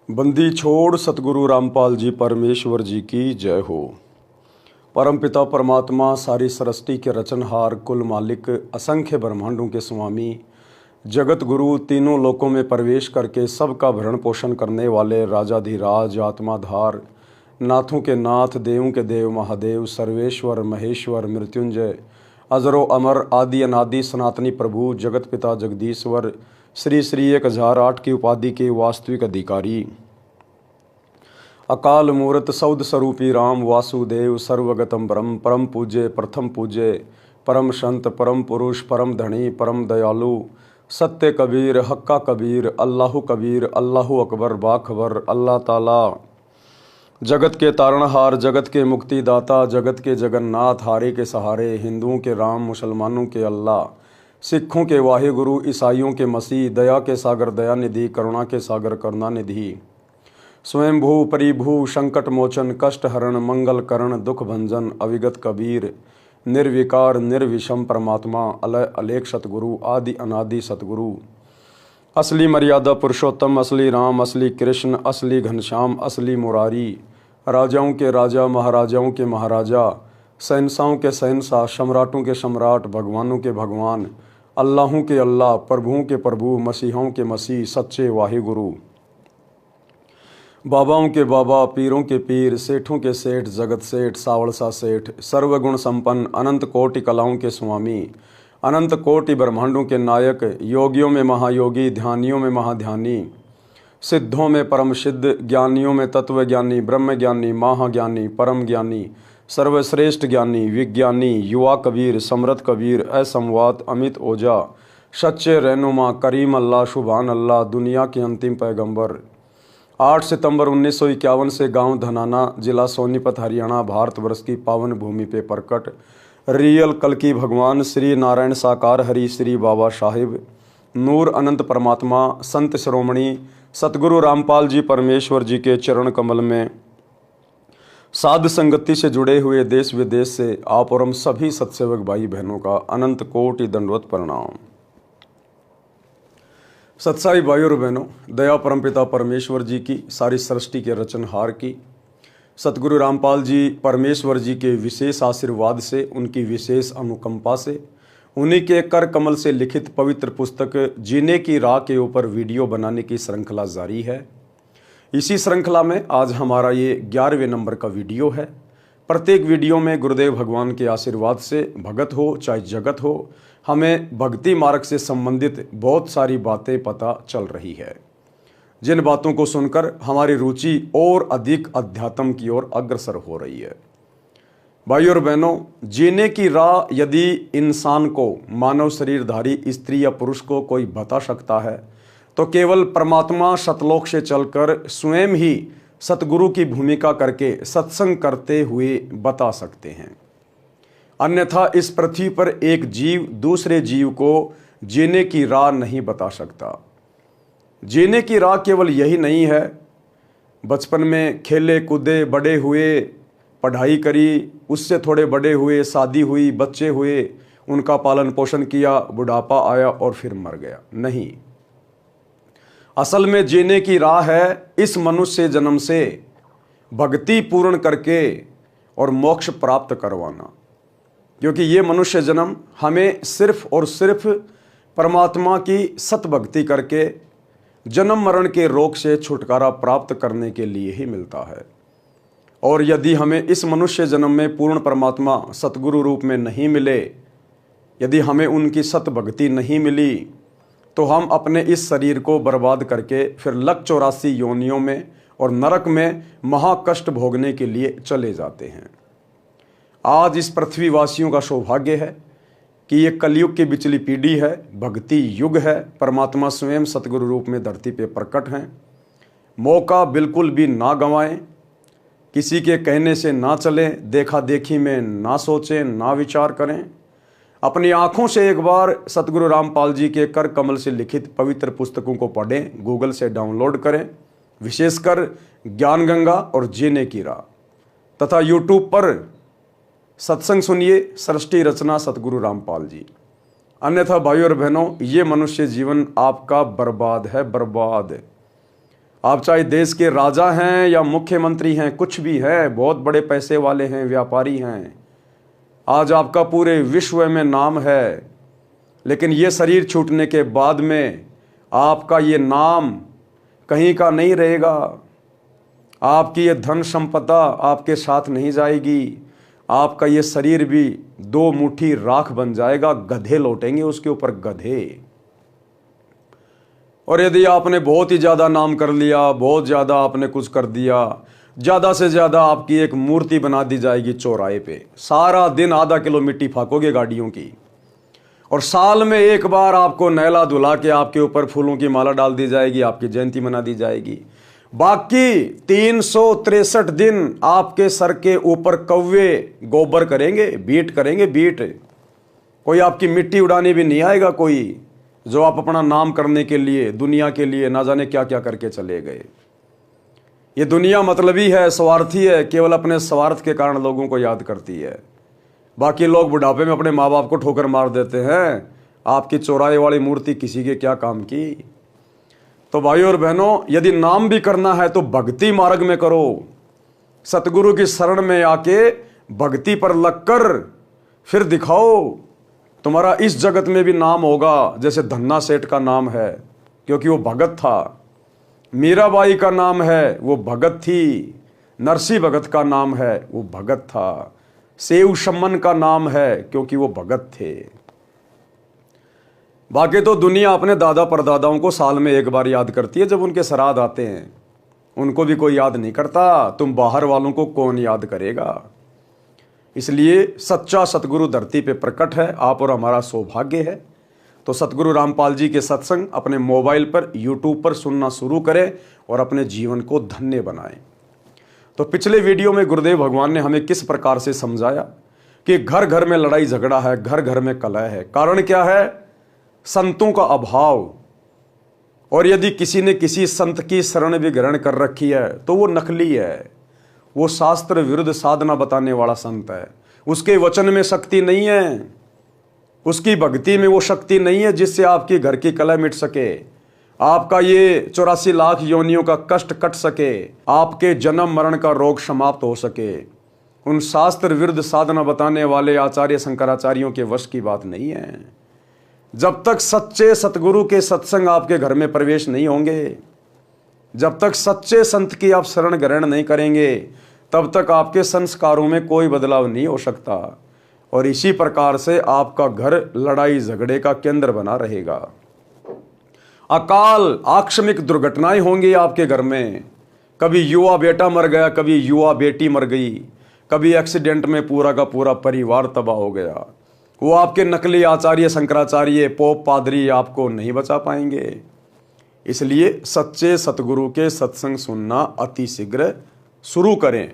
बंदी छोड़ सतगुरु रामपाल जी परमेश्वर जी की जय हो। परमपिता परमात्मा सारी सृष्टि के रचनहार कुल मालिक असंख्य ब्रह्मांडों के स्वामी जगत गुरु तीनों लोकों में प्रवेश करके सबका भरण पोषण करने वाले राजाधिराज आत्माधार नाथों के नाथ देवों के देव महादेव सर्वेश्वर महेश्वर मृत्युंजय अजरो अमर आदि अनादि सनातनी प्रभु जगत पिता जगदीश्वर श्री श्री 1008 की उपाधि के वास्तविक अधिकारी अकाल मूर्त सौद स्वरूपी राम वासुदेव सर्वगतम ब्रह्म परम पूज्य प्रथम पूज्य परम संत परम पुरुष परम धनी परम दयालु सत्य कबीर हक्का कबीर अल्लाहु अकबर बाखबर अल्लाह ताला जगत के तारणहार जगत के मुक्तिदाता जगत के जगन्नाथ हारे के सहारे हिंदुओं के राम मुसलमानों के अल्लाह सिखों के वाहिगुरु ईसाइयों के मसीह दया के सागर दया निधि करुणा के सागर करुणा निधि स्वयंभू परिभू संकट मोचन कष्ट हरण मंगल करण दुख भंजन अविगत कबीर निर्विकार निर्विषम परमात्मा अलय अलेख सतगुरु आदि अनादि सतगुरु असली मर्यादा पुरुषोत्तम असली राम असली कृष्ण असली घनश्याम असली मुरारी राजाओं के राजा महाराजाओं के महाराजा शहंशाहों के शहंशाह सम्राटों के सम्राट भगवानों के भगवान अल्लाहों के अल्लाह प्रभुओं के प्रभु मसीहों के मसीह सच्चे वाहिगुरु बाबाओं के बाबा पीरों के पीर सेठों के सेठ जगत सेठ सावड़सा सेठ सर्वगुण संपन्न अनंत कोटि कलाओं के स्वामी अनंत कोटि ब्रह्मांडों के नायक योगियों में महायोगी ध्यानियों में महाध्यानी सिद्धों में परम सिद्ध ज्ञानियों में तत्व ज्ञानी ब्रह्म ज्ञानी महाज्ञानी परम ज्ञानी सर्वश्रेष्ठ ज्ञानी विज्ञानी युवा कबीर समृद्ध कबीर असंवाद अमित ओझा सच्चे रहनुमा करीम अल्लाह शुभान अल्लाह दुनिया के अंतिम पैगंबर 8 सितंबर 1951 से गांव धनाना जिला सोनीपत हरियाणा भारतवर्ष की पावन भूमि पे प्रकट रियल कल्कि भगवान श्री नारायण साकार हरि श्री बाबा साहिब नूर अनंत परमात्मा संत श्रोमणी सतगुरु रामपाल जी परमेश्वर जी के चरण कमल में साध संगति से जुड़े हुए देश विदेश से आप और हम सभी सत्सेवक भाई बहनों का अनंत कोटि दंडवत प्रणाम। सत्साई भाई और बहनों, दया परमपिता परमेश्वर जी की सारी सृष्टि के रचनहार की सतगुरु रामपाल जी परमेश्वर जी के विशेष आशीर्वाद से उनकी विशेष अनुकंपा से उन्हीं के कर कमल से लिखित पवित्र पुस्तक जीने की राह के ऊपर वीडियो बनाने की श्रृंखला जारी है। इसी श्रृंखला में आज हमारा ये 11वें नंबर का वीडियो है। प्रत्येक वीडियो में गुरुदेव भगवान के आशीर्वाद से भगत हो चाहे जगत हो हमें भक्ति मार्ग से संबंधित बहुत सारी बातें पता चल रही है, जिन बातों को सुनकर हमारी रुचि और अधिक अध्यात्म की ओर अग्रसर हो रही है। भाई और बहनों, जीने की राह यदि इंसान को मानव शरीरधारी स्त्री या पुरुष को कोई बता सकता है तो केवल परमात्मा सतलोक से चलकर स्वयं ही सतगुरु की भूमिका करके सत्संग करते हुए बता सकते हैं। अन्यथा इस पृथ्वी पर एक जीव दूसरे जीव को जीने की राह नहीं बता सकता। जीने की राह केवल यही नहीं है, बचपन में खेले कूदे बड़े हुए पढ़ाई करी, उससे थोड़े बड़े हुए शादी हुई बच्चे हुए उनका पालन पोषण किया बुढ़ापा आया और फिर मर गया। नहीं, असल में जीने की राह है इस मनुष्य जन्म से भक्ति पूर्ण करके और मोक्ष प्राप्त करवाना, क्योंकि ये मनुष्य जन्म हमें सिर्फ और सिर्फ परमात्मा की सतभक्ति करके जन्म मरण के रोग से छुटकारा प्राप्त करने के लिए ही मिलता है। और यदि हमें इस मनुष्य जन्म में पूर्ण परमात्मा सतगुरु रूप में नहीं मिले, यदि हमें उनकी सतभक्ति नहीं मिली, तो हम अपने इस शरीर को बर्बाद करके फिर 184 योनियों में और नरक में महाकष्ट भोगने के लिए चले जाते हैं। आज इस पृथ्वीवासियों का सौभाग्य है कि ये कलयुग की बिचली पीढ़ी है, भक्ति युग है, परमात्मा स्वयं सतगुरु रूप में धरती पे प्रकट हैं। मौका बिल्कुल भी ना गंवाएं, किसी के कहने से ना चलें, देखा देखी में ना सोचें ना विचार करें। अपनी आंखों से एक बार सतगुरु रामपाल जी के कर कमल से लिखित पवित्र पुस्तकों को पढ़ें, गूगल से डाउनलोड करें, विशेषकर ज्ञान गंगा और जीने की राह, तथा यूट्यूब पर सत्संग सुनिए सृष्टि रचना सतगुरु रामपाल जी। अन्यथा भाइयों और बहनों, ये मनुष्य जीवन आपका बर्बाद है, बर्बाद। आप चाहे देश के राजा हैं या मुख्यमंत्री हैं, कुछ भी हैं, बहुत बड़े पैसे वाले हैं, व्यापारी हैं, आज आपका पूरे विश्व में नाम है, लेकिन ये शरीर छूटने के बाद में आपका ये नाम कहीं का नहीं रहेगा। आपकी ये धन संपदा आपके साथ नहीं जाएगी। आपका ये शरीर भी 2 मुट्ठी राख बन जाएगा, गधे लौटेंगे उसके ऊपर, गधे। और यदि आपने बहुत ही ज़्यादा नाम कर लिया, बहुत ज़्यादा आपने कुछ कर दिया, ज़्यादा से ज़्यादा आपकी एक मूर्ति बना दी जाएगी चौराहे पे। सारा दिन आधा किलो मिट्टी फाकोगे गाड़ियों की, और साल में एक बार आपको नहला धुला के आपके ऊपर फूलों की माला डाल दी जाएगी, आपकी जयंती मना दी जाएगी। बाकी 363 दिन आपके सर के ऊपर कौवे गोबर करेंगे, बीट करेंगे, बीट। कोई आपकी मिट्टी उड़ाने भी नहीं आएगा कोई, जो आप अपना नाम करने के लिए, दुनिया के लिए ना जाने क्या क्या करके चले गए। ये दुनिया मतलबी है, स्वार्थी है, केवल अपने स्वार्थ के कारण लोगों को याद करती है। बाकी लोग बुढ़ापे में अपने माँ बाप को ठोकर मार देते हैं। आपकी चौराहे वाली मूर्ति किसी के क्या काम की। तो भाइयों और बहनों, यदि नाम भी करना है तो भक्ति मार्ग में करो। सतगुरु की शरण में आके भक्ति पर लगकर फिर दिखाओ, तुम्हारा इस जगत में भी नाम होगा। जैसे धन्ना सेठ का नाम है क्योंकि वो भगत था, मीराबाई का नाम है वो भगत थी, नरसी भगत का नाम है वो भगत था, सेव शमन का नाम है क्योंकि वो भगत थे। बाकी तो दुनिया अपने दादा परदादाओं को साल में एक बार याद करती है जब उनके श्राद्ध आते हैं, उनको भी कोई याद नहीं करता। तुम बाहर वालों को कौन याद करेगा। इसलिए सच्चा सतगुरु धरती पे प्रकट है, आप और हमारा सौभाग्य है। तो सतगुरु रामपाल जी के सत्संग अपने मोबाइल पर, यूट्यूब पर सुनना शुरू करें और अपने जीवन को धन्य बनाएं। तो पिछले वीडियो में गुरुदेव भगवान ने हमें किस प्रकार से समझाया कि घर घर में लड़ाई झगड़ा है, घर घर में कलह है। कारण क्या है? संतों का अभाव। और यदि किसी ने किसी संत की शरण भी ग्रहण कर रखी है तो वो नकली है, वो शास्त्र विरुद्ध साधना बताने वाला संत है। उसके वचन में शक्ति नहीं है, उसकी भक्ति में वो शक्ति नहीं है जिससे आपकी घर की कलह मिट सके, आपका ये 84 लाख योनियों का कष्ट कट सके, आपके जन्म मरण का रोग समाप्त हो सके। उन शास्त्र विरुद्ध साधना बताने वाले आचार्य शंकराचार्यों के वश की बात नहीं है। जब तक सच्चे सतगुरु के सत्संग आपके घर में प्रवेश नहीं होंगे, जब तक सच्चे संत की आप शरण ग्रहण नहीं करेंगे, तब तक आपके संस्कारों में कोई बदलाव नहीं हो सकता। और इसी प्रकार से आपका घर लड़ाई झगड़े का केंद्र बना रहेगा। अकाल आकस्मिक दुर्घटनाएं होंगी आपके घर में। कभी युवा बेटा मर गया, कभी युवा बेटी मर गई, कभी एक्सीडेंट में पूरा का पूरा परिवार तबाह हो गया। वो आपके नकली आचार्य शंकराचार्य, पोप, पादरी आपको नहीं बचा पाएंगे। इसलिए सच्चे सतगुरु के सत्संग सुनना अति शीघ्र शुरू करें।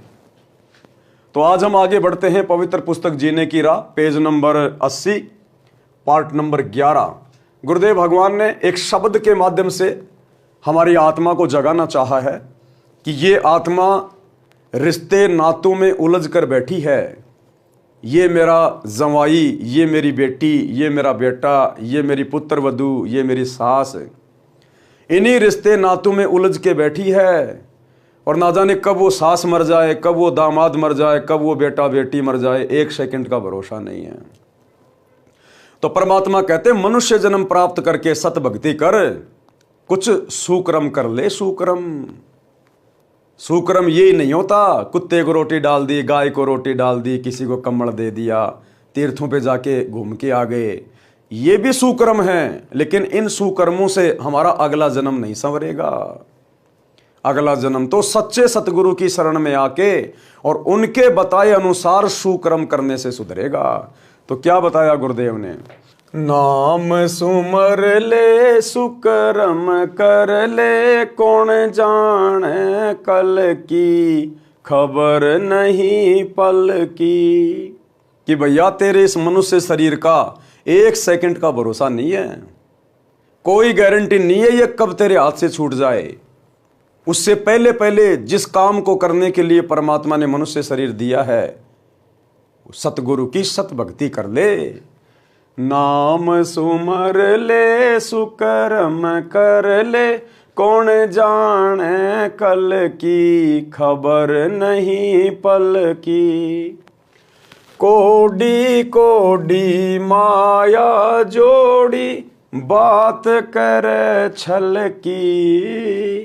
तो आज हम आगे बढ़ते हैं पवित्र पुस्तक जीने की राह, पेज नंबर 80, पार्ट नंबर 11। गुरुदेव भगवान ने एक शब्द के माध्यम से हमारी आत्मा को जगाना चाहा है कि ये आत्मा रिश्ते नातों में उलझ कर बैठी है। ये मेरा जवाई, ये मेरी बेटी, ये मेरा बेटा, ये मेरी पुत्र वधू, ये मेरी सास, इन्हीं रिश्ते नातों में उलझ के बैठी है। और ना जाने कब वो सास मर जाए, कब वो दामाद मर जाए, कब वो बेटा बेटी मर जाए, एक सेकंड का भरोसा नहीं है। तो परमात्मा कहते मनुष्य जन्म प्राप्त करके सत भक्ति कर, कुछ सुकर्म कर ले। सुकर्म सुकर्म यही नहीं होता कुत्ते को रोटी डाल दी, गाय को रोटी डाल दी, किसी को कम्बल दे दिया, तीर्थों पे जाके घूम के आ गए। ये भी सुकर्म है, लेकिन इन सुकर्मों से हमारा अगला जन्म नहीं संवरेगा। अगला जन्म तो सच्चे सतगुरु की शरण में आके और उनके बताए अनुसार सुकर्म करने से सुधरेगा। तो क्या बताया गुरुदेव ने? नाम सुमर ले सुकर्म कर ले, कौन जाने कल की खबर नहीं पल की। कि भैया तेरे इस मनुष्य शरीर का एक सेकंड का भरोसा नहीं है, कोई गारंटी नहीं है ये कब तेरे हाथ से छूट जाए। उससे पहले पहले जिस काम को करने के लिए परमात्मा ने मनुष्य शरीर दिया है, सतगुरु की सत भक्ति कर ले। नाम सुमर ले सुकर्म कर ले, कौन जाने कल की, खबर नहीं पल की। कोडी कोडी माया जोड़ी, बात करे छल की।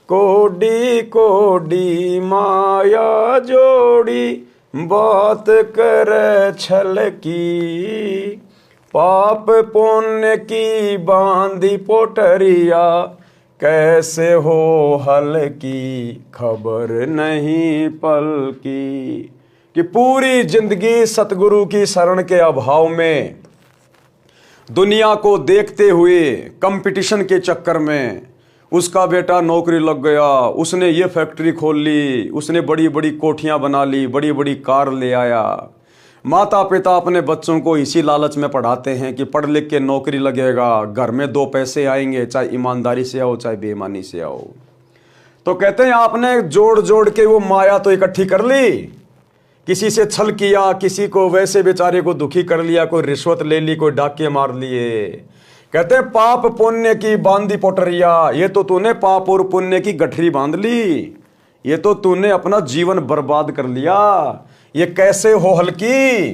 कोडी कोडी माया जोड़ी, बात करे छल की। पाप पुण्य की बांधी पोटरिया, कैसे हो हल की, खबर नहीं पल की। कि पूरी जिंदगी सतगुरु की शरण के अभाव में, दुनिया को देखते हुए, कंपटीशन के चक्कर में उसका बेटा नौकरी लग गया, उसने ये फैक्ट्री खोल ली, उसने बड़ी बड़ी कोठियां बना ली, बड़ी बड़ी कार ले आया। माता पिता अपने बच्चों को इसी लालच में पढ़ाते हैं कि पढ़ लिख के नौकरी लगेगा, घर में दो पैसे आएंगे, चाहे ईमानदारी से आओ चाहे बेईमानी से आओ। तो कहते हैं आपने जोड़ जोड़ के वो माया तो इकट्ठी कर ली, किसी से छल किया, किसी को वैसे बेचारे को दुखी कर लिया, कोई रिश्वत ले ली, कोई डाके मार लिए। कहते हैं पाप पुण्य की बांधी पोटरिया, ये तो तूने पाप और पुण्य की गठरी बांध ली, ये तो तूने अपना जीवन बर्बाद कर लिया। ये कैसे हो हल्की,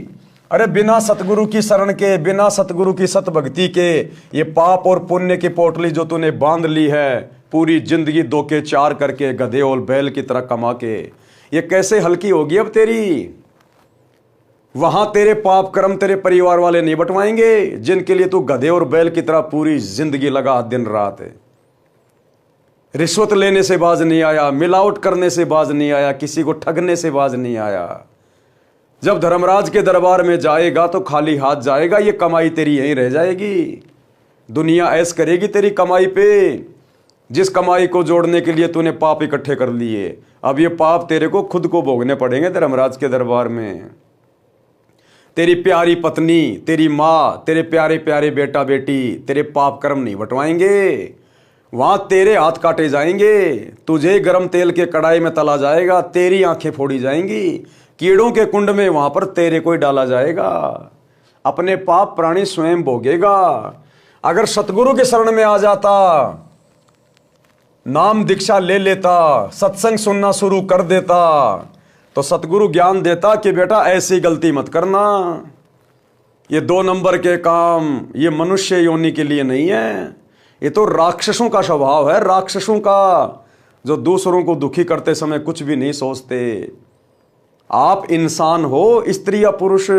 अरे बिना सतगुरु की शरण के, बिना सतगुरु की सत भक्ति के, ये पाप और पुण्य की पोटली जो तूने बांध ली है, पूरी जिंदगी दो के चार करके, गधे और बैल की तरह कमा के, ये कैसे हल्की होगी अब तेरी। वहां तेरे पाप कर्म तेरे परिवार वाले नहीं बंटवाएंगे, जिनके लिए तू गधे और बैल की तरह पूरी जिंदगी लगा दिन रात है। रिश्वत लेने से बाज नहीं आया, मिलावट करने से बाज नहीं आया, किसी को ठगने से बाज नहीं आया। जब धर्मराज के दरबार में जाएगा तो खाली हाथ जाएगा, ये कमाई तेरी यहीं रह जाएगी। दुनिया ऐस करेगी तेरी कमाई पे, जिस कमाई को जोड़ने के लिए तूने पाप इकट्ठे कर लिए। अब ये पाप तेरे को खुद को भोगने पड़ेंगे धर्मराज के दरबार में। तेरी प्यारी पत्नी, तेरी माँ, तेरे प्यारे प्यारे बेटा बेटी तेरे पाप कर्म नहीं बंटवाएंगे, वहां तेरे हाथ काटे जाएंगे, तुझे गरम तेल के कड़ाई में तला जाएगा, तेरी आंखें फोड़ी जाएंगी, कीड़ों के कुंड में वहां पर तेरे को ही डाला जाएगा। अपने पाप प्राणी स्वयं भोगेगा। अगर सतगुरु के शरण में आ जाता, नाम दीक्षा ले लेता, सत्संग सुनना शुरू कर देता, तो सतगुरु ज्ञान देता कि बेटा ऐसी गलती मत करना, ये 2 नंबर के काम ये मनुष्य योनि के लिए नहीं है, ये तो राक्षसों का स्वभाव है, राक्षसों का, जो दूसरों को दुखी करते समय कुछ भी नहीं सोचते। आप इंसान हो, स्त्री या पुरुष,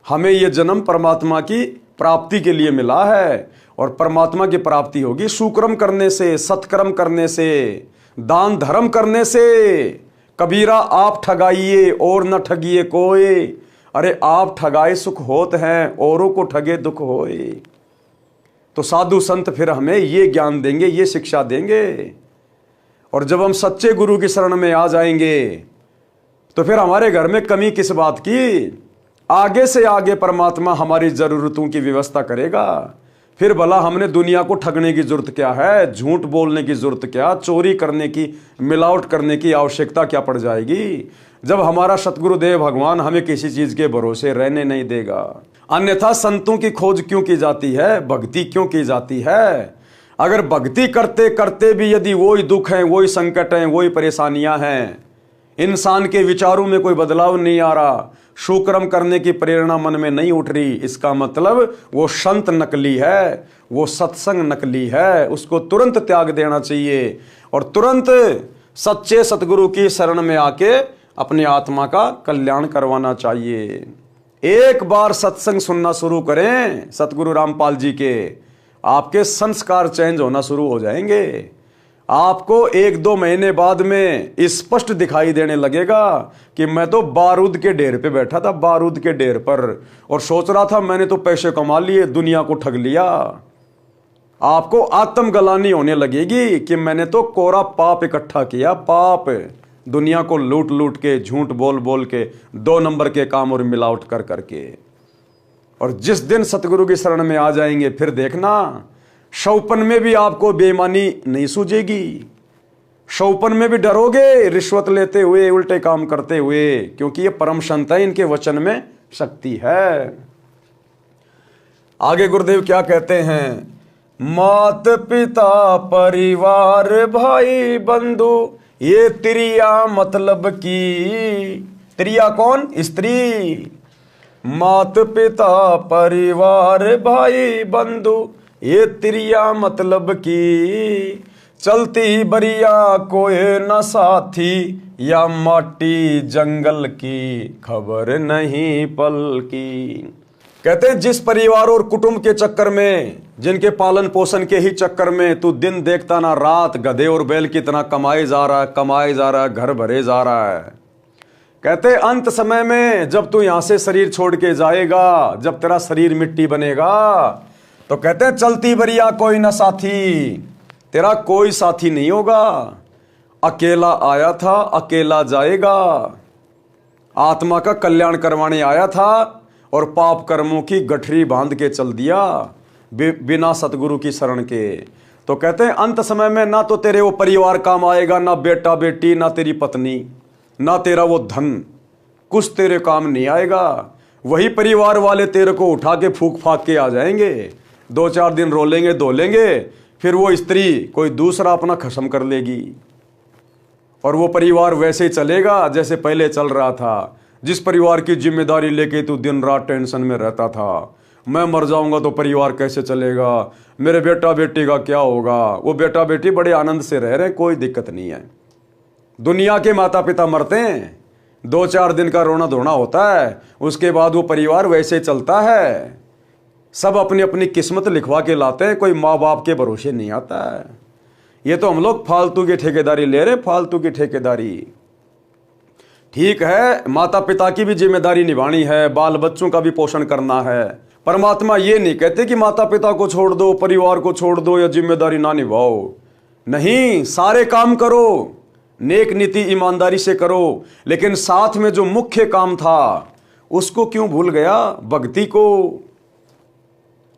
हमें यह जन्म परमात्मा की प्राप्ति के लिए मिला है, और परमात्मा की प्राप्ति होगी सुकर्म करने से, सत्कर्म करने से, दान धर्म करने से। कबीरा आप ठगाइए और न ठगिए कोई, अरे आप ठगाए सुख होत हैं, औरों को ठगे दुख होए। तो साधु संत फिर हमें ये ज्ञान देंगे, ये शिक्षा देंगे। और जब हम सच्चे गुरु की शरण में आ जाएंगे तो फिर हमारे घर में कमी किस बात की। आगे से आगे परमात्मा हमारी जरूरतों की व्यवस्था करेगा। फिर भला हमने दुनिया को ठगने की जरूरत क्या है, झूठ बोलने की जरूरत क्या, चोरी करने की, मिलावट करने की आवश्यकता क्या पड़ जाएगी, जब हमारा सतगुरुदेव भगवान हमें किसी चीज के भरोसे रहने नहीं देगा। अन्यथा संतों की खोज क्यों की जाती है, भक्ति क्यों की जाती है। अगर भक्ति करते करते भी यदि वही दुख है, वही संकट है, वही परेशानियां हैं, इंसान के विचारों में कोई बदलाव नहीं आ रहा, शुक्रम करने की प्रेरणा मन में नहीं उठ रही, इसका मतलब वो संत नकली है, वो सत्संग नकली है, उसको तुरंत त्याग देना चाहिए और तुरंत सच्चे सतगुरु की शरण में आके अपनी आत्मा का कल्याण करवाना चाहिए। एक बार सत्संग सुनना शुरू करें सतगुरु रामपाल जी के, आपके संस्कार चेंज होना शुरू हो जाएंगे। आपको 1-2 महीने बाद में स्पष्ट दिखाई देने लगेगा कि मैं तो बारूद के ढेर पे बैठा था, बारूद के ढेर पर, और सोच रहा था मैंने तो पैसे कमा लिए, दुनिया को ठग लिया। आपको आत्मग्लानि होने लगेगी कि मैंने तो कोरा पाप इकट्ठा किया, पाप, दुनिया को लूट लूट के, झूठ बोल बोल के, 2 नंबर के काम और मिलावट कर करके। और जिस दिन सतगुरु की शरण में आ जाएंगे फिर देखना, शौपन में भी आपको बेईमानी नहीं सूझेगी, शौपन में भी डरोगे रिश्वत लेते हुए, उल्टे काम करते हुए, क्योंकि ये परम संत है, इनके वचन में शक्ति है। आगे गुरुदेव क्या कहते हैं, मात पिता परिवार भाई बंधु ये त्रिया मतलब की। त्रिया कौन? स्त्री। मात पिता परिवार भाई बंधु ये त्रिया मतलब की। चलती बरिया कोई न साथी या माटी जंगल की खबर नहीं पल की। कहते हैं जिस परिवार और कुटुंब के चक्कर में, जिनके पालन पोषण के ही चक्कर में तू दिन देखता ना रात गधे और बैल की तरह कमाए जा रहा है, कमाए जा रहा है, घर भरे जा रहा है। कहते अंत समय में जब तू यहां से शरीर छोड़ के जाएगा, जब तेरा शरीर मिट्टी बनेगा, तो कहते हैं चलती बरिया कोई ना साथी, तेरा कोई साथी नहीं होगा। अकेला आया था अकेला जाएगा। आत्मा का कल्याण करवाने आया था और पाप कर्मों की गठरी बांध के चल दिया बिना सतगुरु की शरण के। तो कहते हैं अंत समय में ना तो तेरे वो परिवार काम आएगा, ना बेटा बेटी, ना तेरी पत्नी, ना तेरा वो धन, कुछ तेरे काम नहीं आएगा। वही परिवार वाले तेरे को उठा के फूक फाक के आ जाएंगे, 2-4 दिन रोलेंगे धोलेंगे, फिर वो स्त्री कोई दूसरा अपना खत्म कर लेगी और वो परिवार वैसे ही चलेगा जैसे पहले चल रहा था। जिस परिवार की जिम्मेदारी लेके तू दिन रात टेंशन में रहता था, मैं मर जाऊंगा तो परिवार कैसे चलेगा, मेरे बेटा बेटी का क्या होगा। वो बेटा बेटी बड़े आनंद से रह रहे हैं, कोई दिक्कत नहीं है। दुनिया के माता पिता मरते हैं, 2-4 दिन का रोना धोना होता है, उसके बाद वो परिवार वैसे चलता है। सब अपनी अपनी किस्मत लिखवा के लाते हैं, कोई माँ बाप के भरोसे नहीं आता है। ये तो हम लोग फालतू की ठेकेदारी ले रहे, फालतू की ठेकेदारी। ठीक है, माता पिता की भी जिम्मेदारी निभानी है, बाल बच्चों का भी पोषण करना है। परमात्मा ये नहीं कहते कि माता पिता को छोड़ दो, परिवार को छोड़ दो या जिम्मेदारी ना निभाओ। नहीं, सारे काम करो, नेक नीति ईमानदारी से करो, लेकिन साथ में जो मुख्य काम था उसको क्यों भूल गया? भक्ति को।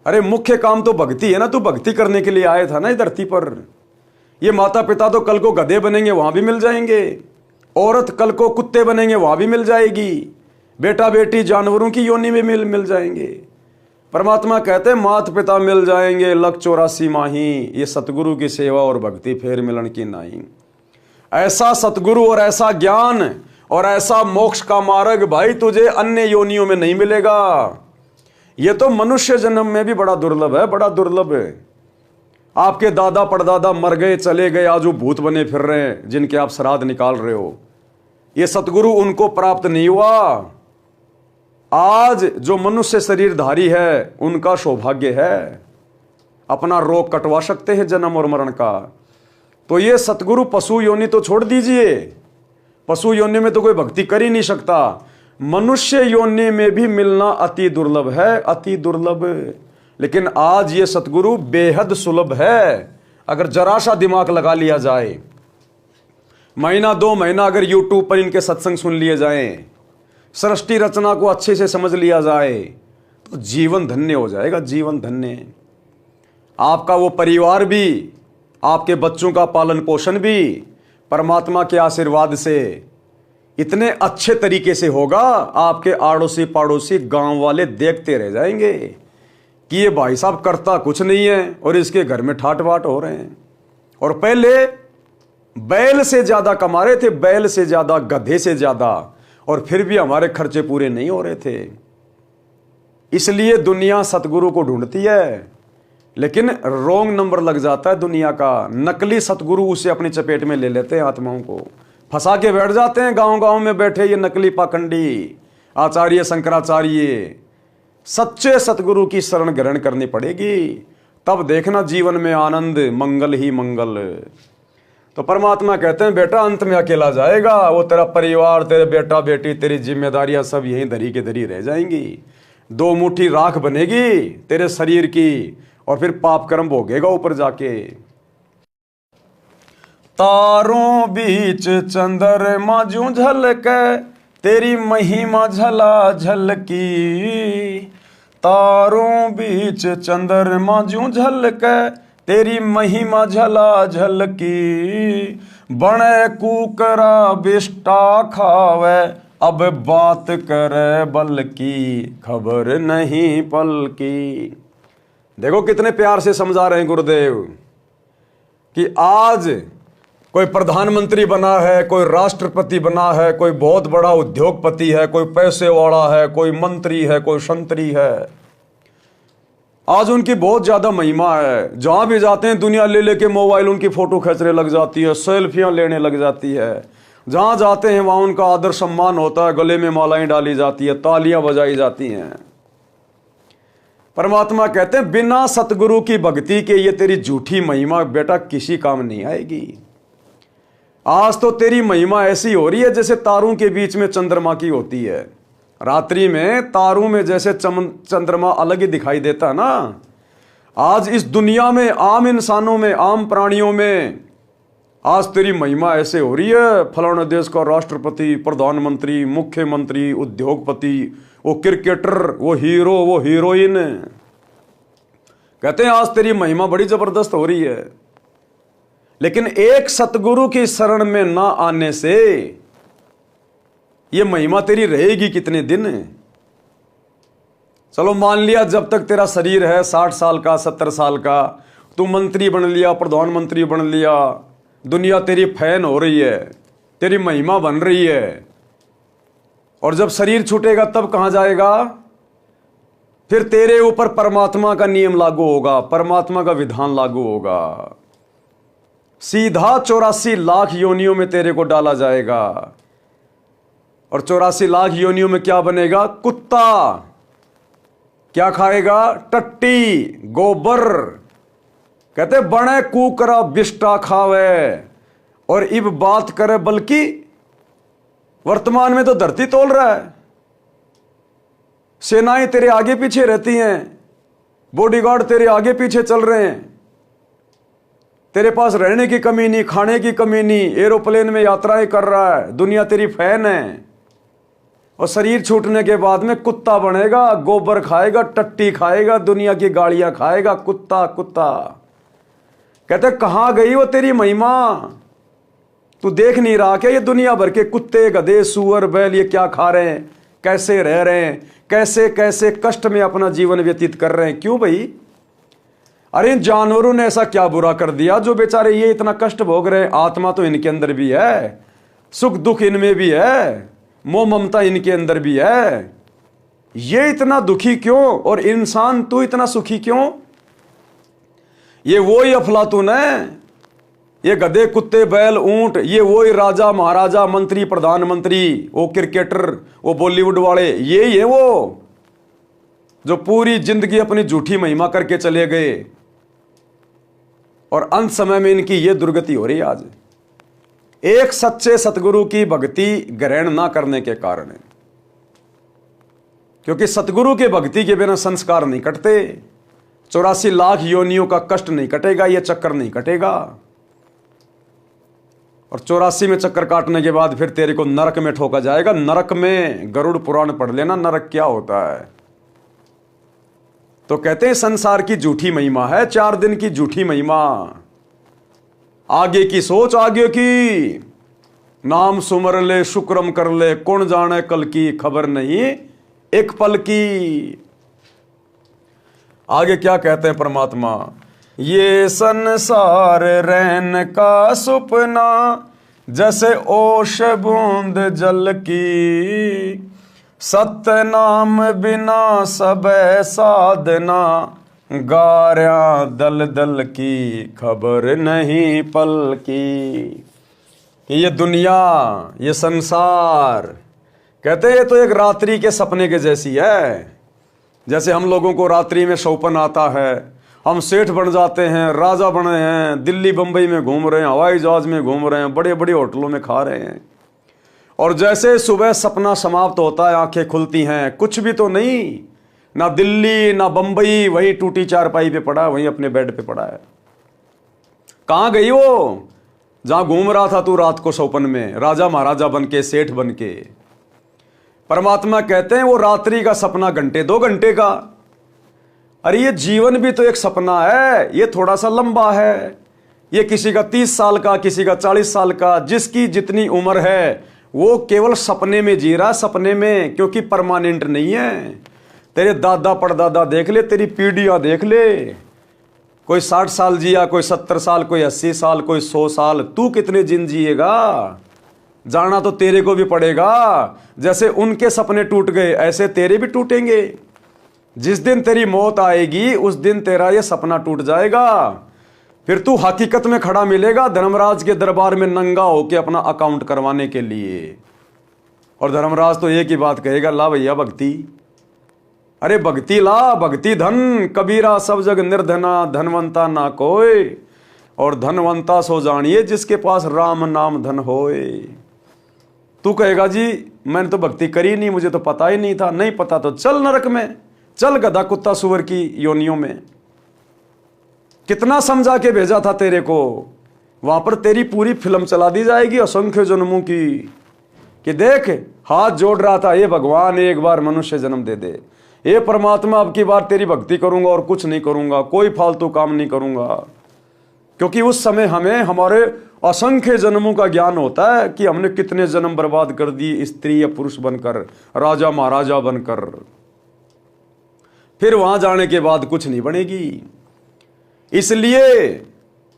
अरे मुख्य काम तो भक्ति है ना, तू भक्ति करने के लिए आया था ना इस धरती पर। ये माता पिता तो कल को गधे बनेंगे, वहां भी मिल जाएंगे। औरत कल को कुत्ते बनेंगे, वहां भी मिल जाएगी। बेटा बेटी जानवरों की योनि में मिल जाएंगे। परमात्मा कहते हैं मात पिता मिल जाएंगे, लख 84 माही, ये सतगुरु की सेवा और भक्ति फेर मिलन की नहीं। ऐसा सतगुरु और ऐसा ज्ञान और ऐसा मोक्ष का मार्ग भाई तुझे अन्य योनियों में नहीं मिलेगा। ये तो मनुष्य जन्म में भी बड़ा दुर्लभ है, बड़ा दुर्लभ है। आपके दादा परदादा मर गए चले गए, आज वो भूत बने फिर रहे हैं जिनके आप श्राद्ध निकाल रहे हो। ये सतगुरु उनको प्राप्त नहीं हुआ। आज जो मनुष्य शरीरधारी है उनका सौभाग्य है, अपना रोग कटवा सकते हैं जन्म और मरण का। तो ये सतगुरु पशु योनि तो छोड़ दीजिए, पशु योनि में तो कोई भक्ति कर ही नहीं सकता। मनुष्य योनि में भी मिलना अति दुर्लभ है, अति दुर्लभ। लेकिन आज ये सतगुरु बेहद सुलभ है। अगर जरा सा दिमाग लगा लिया जाए, महीना 2 महीना अगर यूट्यूब पर इनके सत्संग सुन लिए जाएं, सृष्टि रचना को अच्छे से समझ लिया जाए, तो जीवन धन्य हो जाएगा, जीवन धन्य। आपका वो परिवार भी, आपके बच्चों का पालन पोषण भी परमात्मा के आशीर्वाद से इतने अच्छे तरीके से होगा, आपके आड़ोसी पड़ोसी गांव वाले देखते रह जाएंगे कि ये भाई साहब करता कुछ नहीं है और इसके घर में ठाट बाट हो रहे हैं। और पहले बैल से ज्यादा कमा रहे थे, बैल से ज्यादा, गधे से ज्यादा, और फिर भी हमारे खर्चे पूरे नहीं हो रहे थे। इसलिए दुनिया सतगुरु को ढूंढती है, लेकिन रॉन्ग नंबर लग जाता है दुनिया का। नकली सतगुरु उसे अपनी चपेट में ले लेते हैं, आत्माओं को फंसा के बैठ जाते हैं। गांव गांव में बैठे ये नकली पाखंडी आचार्य शंकराचार्य। सच्चे सतगुरु की शरण ग्रहण करनी पड़ेगी, तब देखना जीवन में आनंद, मंगल ही मंगल। तो परमात्मा कहते हैं बेटा अंत में अकेला जाएगा, वो तेरा परिवार, तेरे बेटा बेटी, तेरी जिम्मेदारियां सब यहीं धरी के धरी रह जाएंगी। 2 मुट्ठी राख बनेगी तेरे शरीर की, और फिर पाप कर्म भोगेगा ऊपर जाके। तारों बीच चंद्रमा जूं झलके, तेरी महिमा झला झलकी। तारों बीच चंद्रमा जूं झलके, तेरी महिमा झला झलकी। बने कुकरा बिष्टा खावे, अब बात करे बल की खबर नहीं पल की। देखो कितने प्यार से समझा रहे हैं गुरुदेव कि आज कोई प्रधानमंत्री बना है, कोई राष्ट्रपति बना है, कोई बहुत बड़ा उद्योगपति है, कोई पैसे वाला है, कोई मंत्री है, कोई संतरी है, आज उनकी बहुत ज्यादा महिमा है। जहां भी जाते हैं दुनिया ले लेके मोबाइल उनकी फोटो खींचने लग जाती है, सेल्फियां लेने लग जाती है। जहां जाते हैं वहां उनका आदर सम्मान होता है, गले में मालाएं डाली जाती है, तालियां बजाई जाती हैं। परमात्मा कहते हैं बिना सतगुरु की भक्ति के ये तेरी झूठी महिमा बेटा किसी काम नहीं आएगी। आज तो तेरी महिमा ऐसी हो रही है जैसे तारों के बीच में चंद्रमा की होती है। रात्रि में तारों में जैसे चंद्रमा अलग ही दिखाई देता है ना, आज इस दुनिया में आम इंसानों में, आम प्राणियों में आज तेरी महिमा ऐसे हो रही है। फलाने देश का राष्ट्रपति, प्रधानमंत्री, मुख्यमंत्री, उद्योगपति, वो क्रिकेटर, वो हीरो, वो हीरोइन, कहते हैं आज तेरी महिमा बड़ी जबरदस्त हो रही है। लेकिन एक सतगुरु की शरण में ना आने से ये महिमा तेरी रहेगी कितने दिन? चलो मान लिया जब तक तेरा शरीर है 60 साल का, 70 साल का, तू मंत्री बन लिया, प्रधानमंत्री बन लिया, दुनिया तेरी फैन हो रही है, तेरी महिमा बन रही है, और जब शरीर छूटेगा तब कहां जाएगा? फिर तेरे ऊपर परमात्मा का नियम लागू होगा, परमात्मा का विधान लागू होगा। सीधा 84 लाख योनियों में तेरे को डाला जाएगा। और 84 लाख योनियों में क्या बनेगा? कुत्ता। क्या खाएगा? टट्टी, गोबर। कहते बने कुकरा बिष्टा खावे और इब बात करे, बल्कि वर्तमान में तो धरती तोल रहा है। सेनाएं तेरे आगे पीछे रहती हैं, बॉडीगार्ड तेरे आगे पीछे चल रहे हैं, तेरे पास रहने की कमी नहीं, खाने की कमी नहीं, एरोप्लेन में यात्राएं कर रहा है, दुनिया तेरी फैन है। और शरीर छूटने के बाद में कुत्ता बनेगा, गोबर खाएगा, टट्टी खाएगा, दुनिया की गालियां खाएगा, कुत्ता कुत्ता। कहते कहां गई वो तेरी महिमा? तू देख नहीं रहा क्या? ये दुनिया भर के कुत्ते, गधे, सुअर, बैल ये क्या खा रहे हैं, कैसे रह रहे हैं, कैसे कैसे कष्ट में अपना जीवन व्यतीत कर रहे हैं? क्यों भाई? अरे इन जानवरों ने ऐसा क्या बुरा कर दिया जो बेचारे ये इतना कष्ट भोग रहे हैं? आत्मा तो इनके अंदर भी है, सुख दुख इनमें भी है, मोह ममता इनके अंदर भी है। ये इतना दुखी क्यों? और इंसान तू इतना सुखी क्यों? ये वही अफलातून है, ये गधे, कुत्ते, बैल, ऊंट, ये वही राजा, महाराजा, मंत्री, प्रधानमंत्री, वो क्रिकेटर, वो बॉलीवुड वाले, ये है वो जो पूरी जिंदगी अपनी झूठी महिमा करके चले गए और अंत समय में इनकी ये दुर्गति हो रही है। आज एक सच्चे सतगुरु की भक्ति ग्रहण ना करने के कारण है, क्योंकि सतगुरु के भक्ति के बिना संस्कार नहीं कटते। 84 लाख योनियों का कष्ट नहीं कटेगा, ये चक्कर नहीं कटेगा। और 84 में चक्कर काटने के बाद फिर तेरे को नरक में ठोका जाएगा। नरक में गरुड़ पुराण पढ़ लेना, नरक क्या होता है। तो कहते हैं संसार की झूठी महिमा है, 4 दिन की झूठी महिमा। आगे की सोच, आगे की नाम सुमर ले, शुक्रम कर ले, कौन जाने कल की, खबर नहीं एक पल की। आगे क्या कहते हैं परमात्मा? ये संसार रहन का सुपना, जैसे ओश बूंद जल की, सत्य नाम बिना सब साधना, गार्या दल दल की, खबर नहीं पल की। कि ये दुनिया, ये संसार, कहते हैं ये तो एक रात्रि के सपने के जैसी है। जैसे हम लोगों को रात्रि में सौपन आता है, हम सेठ बन जाते हैं, राजा बने हैं, दिल्ली बंबई में घूम रहे हैं, हवाई जहाज में घूम रहे हैं, बड़े बड़े होटलों में खा रहे हैं, और जैसे सुबह सपना समाप्त होता है, आंखें खुलती हैं, कुछ भी तो नहीं, ना दिल्ली ना बंबई, वही टूटी चारपाई पे पड़ा है, वहीं अपने बेड पे पड़ा है। कहां गई वो जहां घूम रहा था तू रात को सौपन में, राजा महाराजा बन के, सेठ बन के? परमात्मा कहते हैं वो रात्रि का सपना घंटे 2 घंटे का। अरे ये जीवन भी तो एक सपना है, ये थोड़ा सा लंबा है। ये किसी का 30 साल का, किसी का 40 साल का, जिसकी जितनी उम्र है वो केवल सपने में जी रहा, सपने में, क्योंकि परमानेंट नहीं है। तेरे दादा परदादा देख ले, तेरी पीढ़ियां देख ले, कोई 60 साल जिया, कोई 70 साल, कोई 80 साल, कोई 100 साल। तू कितने दिन जिएगा? जाना तो तेरे को भी पड़ेगा। जैसे उनके सपने टूट गए ऐसे तेरे भी टूटेंगे। जिस दिन तेरी मौत आएगी उस दिन तेरा ये सपना टूट जाएगा। फिर तू हकीकत में खड़ा मिलेगा धर्मराज के दरबार में नंगा होके अपना अकाउंट करवाने के लिए। और धर्मराज तो एक ही बात कहेगा, ला भैया भक्ति, अरे भक्ति ला, भक्ति धन, कबीरा सब जग निर्धना, धनवंता ना कोई, और धनवंता सो जानिए जिसके पास राम नाम धन होए। तू कहेगा जी मैंने तो भक्ति करी नहीं, मुझे तो पता ही नहीं था। नहीं पता तो चल नरक में, चल गधा कुत्ता सुअर की योनियों में। कितना समझा के भेजा था तेरे को, वहां पर तेरी पूरी फिल्म चला दी जाएगी असंख्य जन्मों की, कि देख हाथ जोड़ रहा था, ये भगवान एक बार मनुष्य जन्म दे दे, ये परमात्मा अब की बार तेरी भक्ति करूंगा और कुछ नहीं करूंगा, कोई फालतू काम नहीं करूंगा। क्योंकि उस समय हमें हमारे असंख्य जन्मों का ज्ञान होता है कि हमने कितने जन्म बर्बाद कर दिए, स्त्री या पुरुष बनकर, राजा महाराजा बनकर। फिर वहां जाने के बाद कुछ नहीं बनेगी। इसलिए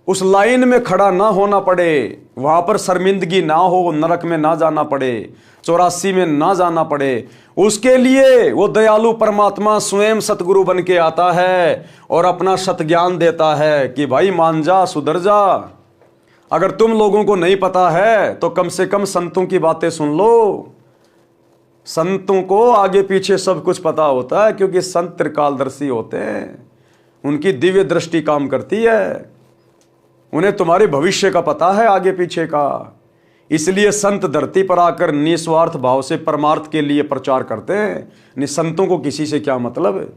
उस लाइन में खड़ा ना होना पड़े, वहां पर शर्मिंदगी ना हो, नरक में ना जाना पड़े, 84 में ना जाना पड़े, उसके लिए वो दयालु परमात्मा स्वयं सतगुरु बन के आता है और अपना सत ज्ञान देता है कि भाई मान जा, सुधर जा। अगर तुम लोगों को नहीं पता है तो कम से कम संतों की बातें सुन लो। संतों को आगे पीछे सब कुछ पता होता है, क्योंकि संत त्रिकालदर्शी होते हैं, उनकी दिव्य दृष्टि काम करती है, उन्हें तुम्हारे भविष्य का पता है, आगे पीछे का। इसलिए संत धरती पर आकर निस्वार्थ भाव से परमार्थ के लिए प्रचार करते हैं। संतों को किसी से क्या मतलब है।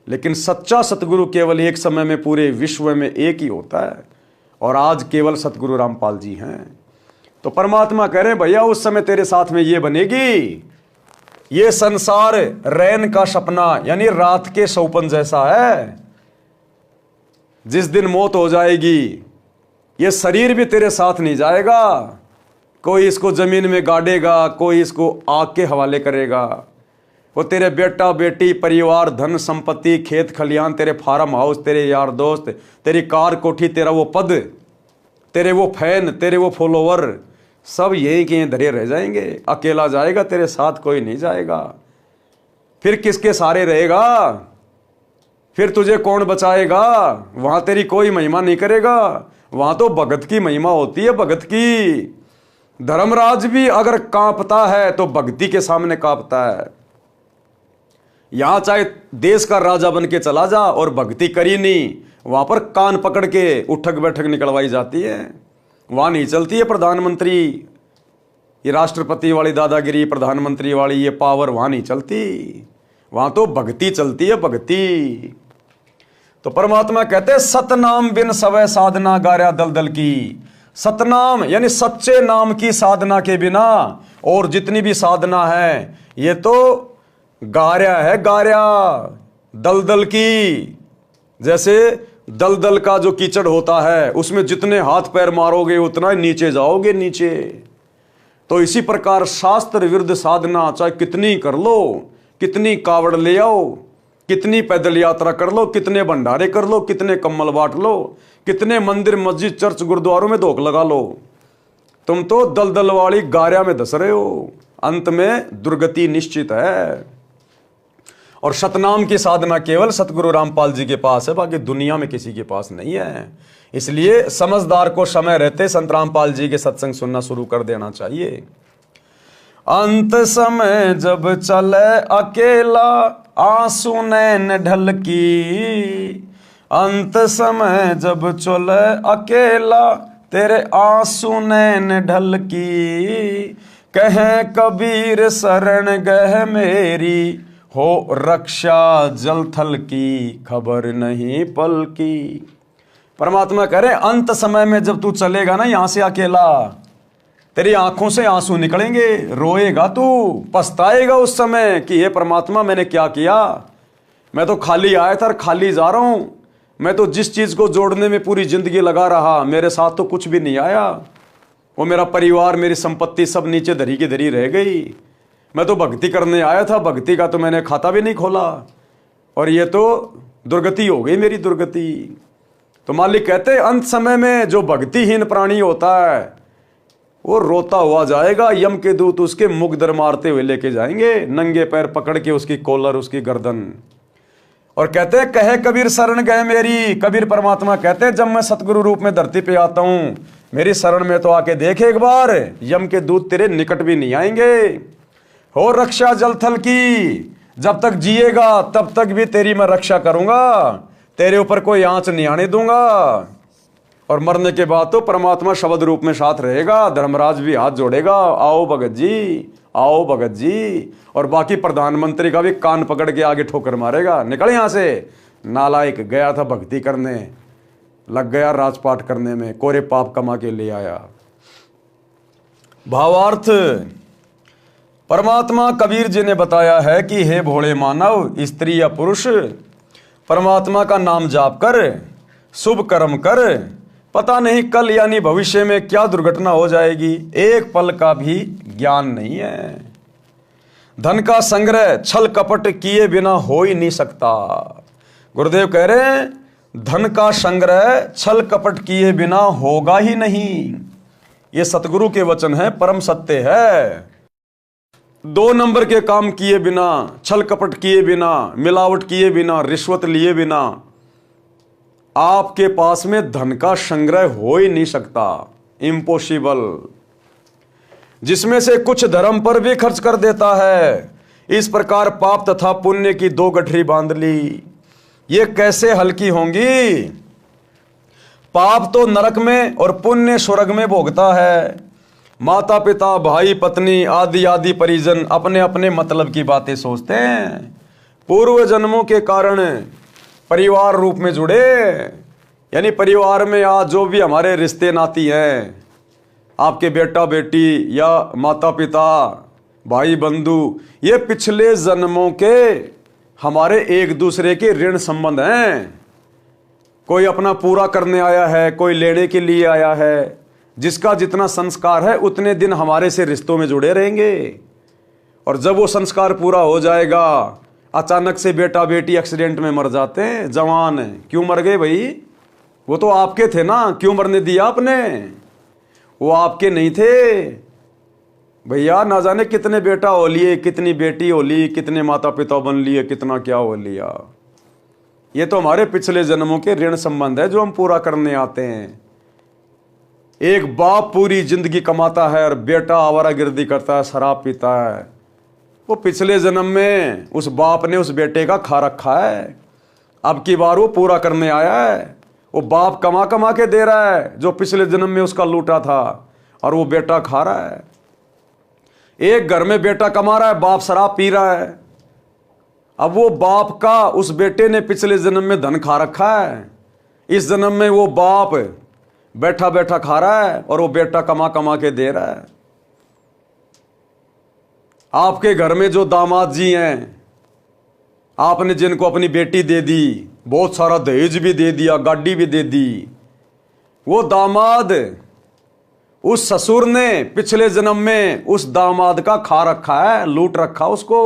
लेकिन सच्चा सतगुरु केवल एक समय में पूरे विश्व में एक ही होता है, और आज केवल सतगुरु रामपाल जी हैं। तो परमात्मा कह रहे हैं भैया उस समय तेरे साथ में ये बनेगी, ये संसार रैन का सपना यानी रात के सौपन जैसा है। जिस दिन मौत हो जाएगी ये शरीर भी तेरे साथ नहीं जाएगा, कोई इसको जमीन में गाड़ेगा, कोई इसको आग के हवाले करेगा। वो तेरे बेटा बेटी, परिवार, धन संपत्ति, खेत खलियान, तेरे फार्म हाउस, तेरे यार दोस्त, तेरी कार कोठी, तेरा वो पद, तेरे वो फैन, तेरे वो फॉलोवर, सब यही के धरे रह जाएंगे। अकेला जाएगा, तेरे साथ कोई नहीं जाएगा। फिर किसके सहारे रहेगा? फिर तुझे कौन बचाएगा? वहां तेरी कोई महिमा नहीं करेगा, वहां तो भगत की महिमा होती है, भगत की। धर्मराज भी अगर कांपता है तो भक्ति के सामने कांपता है। यहां चाहे देश का राजा बन के चला जा और भक्ति करी नहीं, वहां पर कान पकड़ के उठक बैठक निकलवाई जाती है। वहां नहीं चलती है प्रधानमंत्री, ये राष्ट्रपति वाली दादागिरी, प्रधानमंत्री वाली ये पावर वहां नहीं चलती, वहां तो भक्ति चलती है, भक्ति। तो परमात्मा कहते हैं सतनाम बिन सवै साधना गार्या दलदल की। सतनाम यानी सच्चे नाम की साधना के बिना और जितनी भी साधना है ये तो गार्या है, गार्या दलदल की। जैसे दलदल का जो कीचड़ होता है उसमें जितने हाथ पैर मारोगे उतना ही नीचे जाओगे, नीचे। तो इसी प्रकार शास्त्र विरुद्ध साधना चाहे कितनी कर लो, कितनी कावड़ ले आओ, कितनी पैदल यात्रा कर लो, कितने भंडारे कर लो, कितने कम्बल बांट लो, कितने मंदिर मस्जिद चर्च गुरुद्वारों में धोख लगा लो, तुम तो दलदल वाली गार्या में धस रहे हो। अंत में दुर्गति निश्चित है। और सतनाम की साधना केवल सतगुरु रामपाल जी के पास है, बाकी दुनिया में किसी के पास नहीं है। इसलिए समझदार को समय रहते संत रामपाल जी के सत्संग सुनना शुरू कर देना चाहिए। अंत समय जब चले अकेला आंसू नैन ढलकी, अंत समय जब चले अकेला तेरे आंसू नैन ढलकी, कहे कबीर शरण गह मेरी हो रक्षा जल थल की, खबर नहीं पल की। परमात्मा कह रहे अंत समय में जब तू चलेगा ना यहां से अकेला, तेरी आंखों से आंसू निकलेंगे, रोएगा तू, पछताएगा उस समय कि ये परमात्मा मैंने क्या किया। मैं तो खाली आया था और खाली जा रहा हूं। मैं तो जिस चीज को जोड़ने में पूरी जिंदगी लगा रहा, मेरे साथ तो कुछ भी नहीं आया। वो मेरा परिवार, मेरी संपत्ति सब नीचे धरी की धरी रह गई। मैं तो भक्ति करने आया था, भक्ति का तो मैंने खाता भी नहीं खोला और ये तो दुर्गति हो गई मेरी, दुर्गति। तो मालिक कहते हैं अंत समय में जो भक्तिहीन प्राणी होता है वो रोता हुआ जाएगा, यम के दूत उसके मुख दर मारते हुए लेके जाएंगे, नंगे पैर पकड़ के उसकी कॉलर, उसकी गर्दन। और कहते हैं कहे कबीर शरण गए मेरी, कबीर परमात्मा कहते हैं जब मैं सतगुरु रूप में धरती पे आता हूं, मेरी शरण में तो आके देख एक बार, यम के दूत तेरे निकट भी नहीं आएंगे। हो रक्षा जलथल की, जब तक जिएगा तब तक भी तेरी मैं रक्षा करूंगा, तेरे ऊपर कोई आंच नहीं आने दूंगा। और मरने के बाद तो परमात्मा शब्द रूप में साथ रहेगा, धर्मराज भी हाथ जोड़ेगा, आओ भगत जी, आओ भगत जी। और बाकी प्रधानमंत्री का भी कान पकड़ के आगे ठोकर मारेगा, निकल यहां से, नालायक, गया था भक्ति करने, लग गया राजपाट करने में, कोरे पाप कमा के ले आया। भावार्थ, परमात्मा कबीर जी ने बताया है कि हे भोले मानव, स्त्री या पुरुष, परमात्मा का नाम जाप कर, शुभ कर्म कर, पता नहीं कल यानी भविष्य में क्या दुर्घटना हो जाएगी, एक पल का भी ज्ञान नहीं है। धन का संग्रह छल कपट किए बिना हो ही नहीं सकता। गुरुदेव कह रहे हैं धन का संग्रह छल कपट किए बिना होगा ही नहीं। ये सतगुरु के वचन है, परम सत्य है। 2 नंबर के काम किए बिना, छल कपट किए बिना, मिलावट किए बिना, रिश्वत लिए बिना आपके पास में धन का संग्रह हो ही नहीं सकता, इम्पॉसिबल। जिसमें से कुछ धर्म पर भी खर्च कर देता है, इस प्रकार पाप तथा पुण्य की 2 गठरी बांध ली, ये कैसे हल्की होंगी। पाप तो नरक में और पुण्य स्वर्ग में भोगता है। माता पिता भाई पत्नी आदि आदि परिजन अपने अपने मतलब की बातें सोचते हैं, पूर्व जन्मों के कारण परिवार रूप में जुड़े, यानी परिवार में आज जो भी हमारे रिश्ते नाती हैं, आपके बेटा बेटी या माता पिता भाई बंधु, ये पिछले जन्मों के हमारे एक दूसरे के ऋण संबंध हैं। कोई अपना पूरा करने आया है, कोई लेने के लिए आया है। जिसका जितना संस्कार है उतने दिन हमारे से रिश्तों में जुड़े रहेंगे, और जब वो संस्कार पूरा हो जाएगा, अचानक से बेटा बेटी एक्सीडेंट में मर जाते हैं, जवान है, क्यों मर गए भाई, वो तो आपके थे ना, क्यों मरने दिया आपने, वो आपके नहीं थे भैया। ना जाने कितने बेटा हो लिए, कितनी बेटी हो ली, कितने माता पिता बन लिए, कितना क्या हो लिया। ये तो हमारे पिछले जन्मों के ऋण संबंध है जो हम पूरा करने आते हैं। एक बाप पूरी जिंदगी कमाता है और बेटा आवारागर्दी करता है, शराब पीता है, वो पिछले जन्म में उस बाप ने उस बेटे का खा रखा है, अब की बार वो पूरा करने आया है। वो बाप कमा कमा के दे रहा है जो पिछले जन्म में उसका लूटा था, और वो बेटा खा रहा है। एक घर में बेटा कमा रहा है, बाप शराब पी रहा है। अब वो बाप का उस बेटे ने पिछले जन्म में धन खा रखा है, इस जन्म में वो बाप बैठा बैठा खा रहा है और वो बेटा कमा कमा के दे रहा है। आपके घर में जो दामाद जी हैं, आपने जिनको अपनी बेटी दे दी, बहुत सारा दहेज भी दे दिया, गाड़ी भी दे दी, वो दामाद उस ससुर ने पिछले जन्म में उस दामाद का खा रखा है, लूट रखा उसको।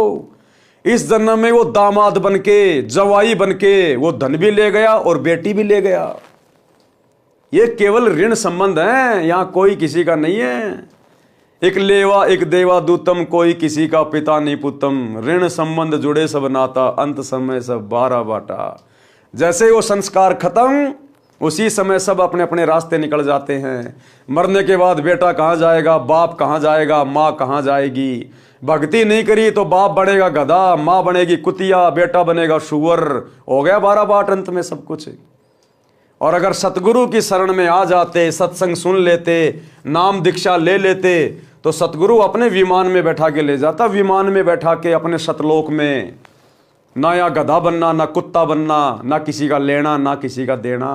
इस जन्म में वो दामाद बनके, जवाई बनके वो धन भी ले गया और बेटी भी ले गया। ये केवल ऋण संबंध है, यहां कोई किसी का नहीं है। एक लेवा एक देवा दूतम, कोई किसी का पिता नहीं पुतम, ऋण संबंध जुड़े सब नाता, अंत समय सब 12 बाटा। जैसे वो संस्कार खत्म, उसी समय सब अपने अपने रास्ते निकल जाते हैं। मरने के बाद बेटा कहाँ जाएगा, बाप कहाँ जाएगा, माँ कहाँ जाएगी। भक्ति नहीं करी तो बाप बनेगा गधा, माँ बनेगी कुतिया, बेटा बनेगा शुअर, हो गया 12 बाट अंत में सब कुछ। और अगर सतगुरु की शरण में आ जाते, सत्संग सुन लेते, नाम दीक्षा ले लेते, तो सतगुरु अपने विमान में बैठा के ले जाता, विमान में बैठा के अपने सतलोक में। ना या गधा बनना, ना कुत्ता बनना, ना किसी का लेना, ना किसी का देना।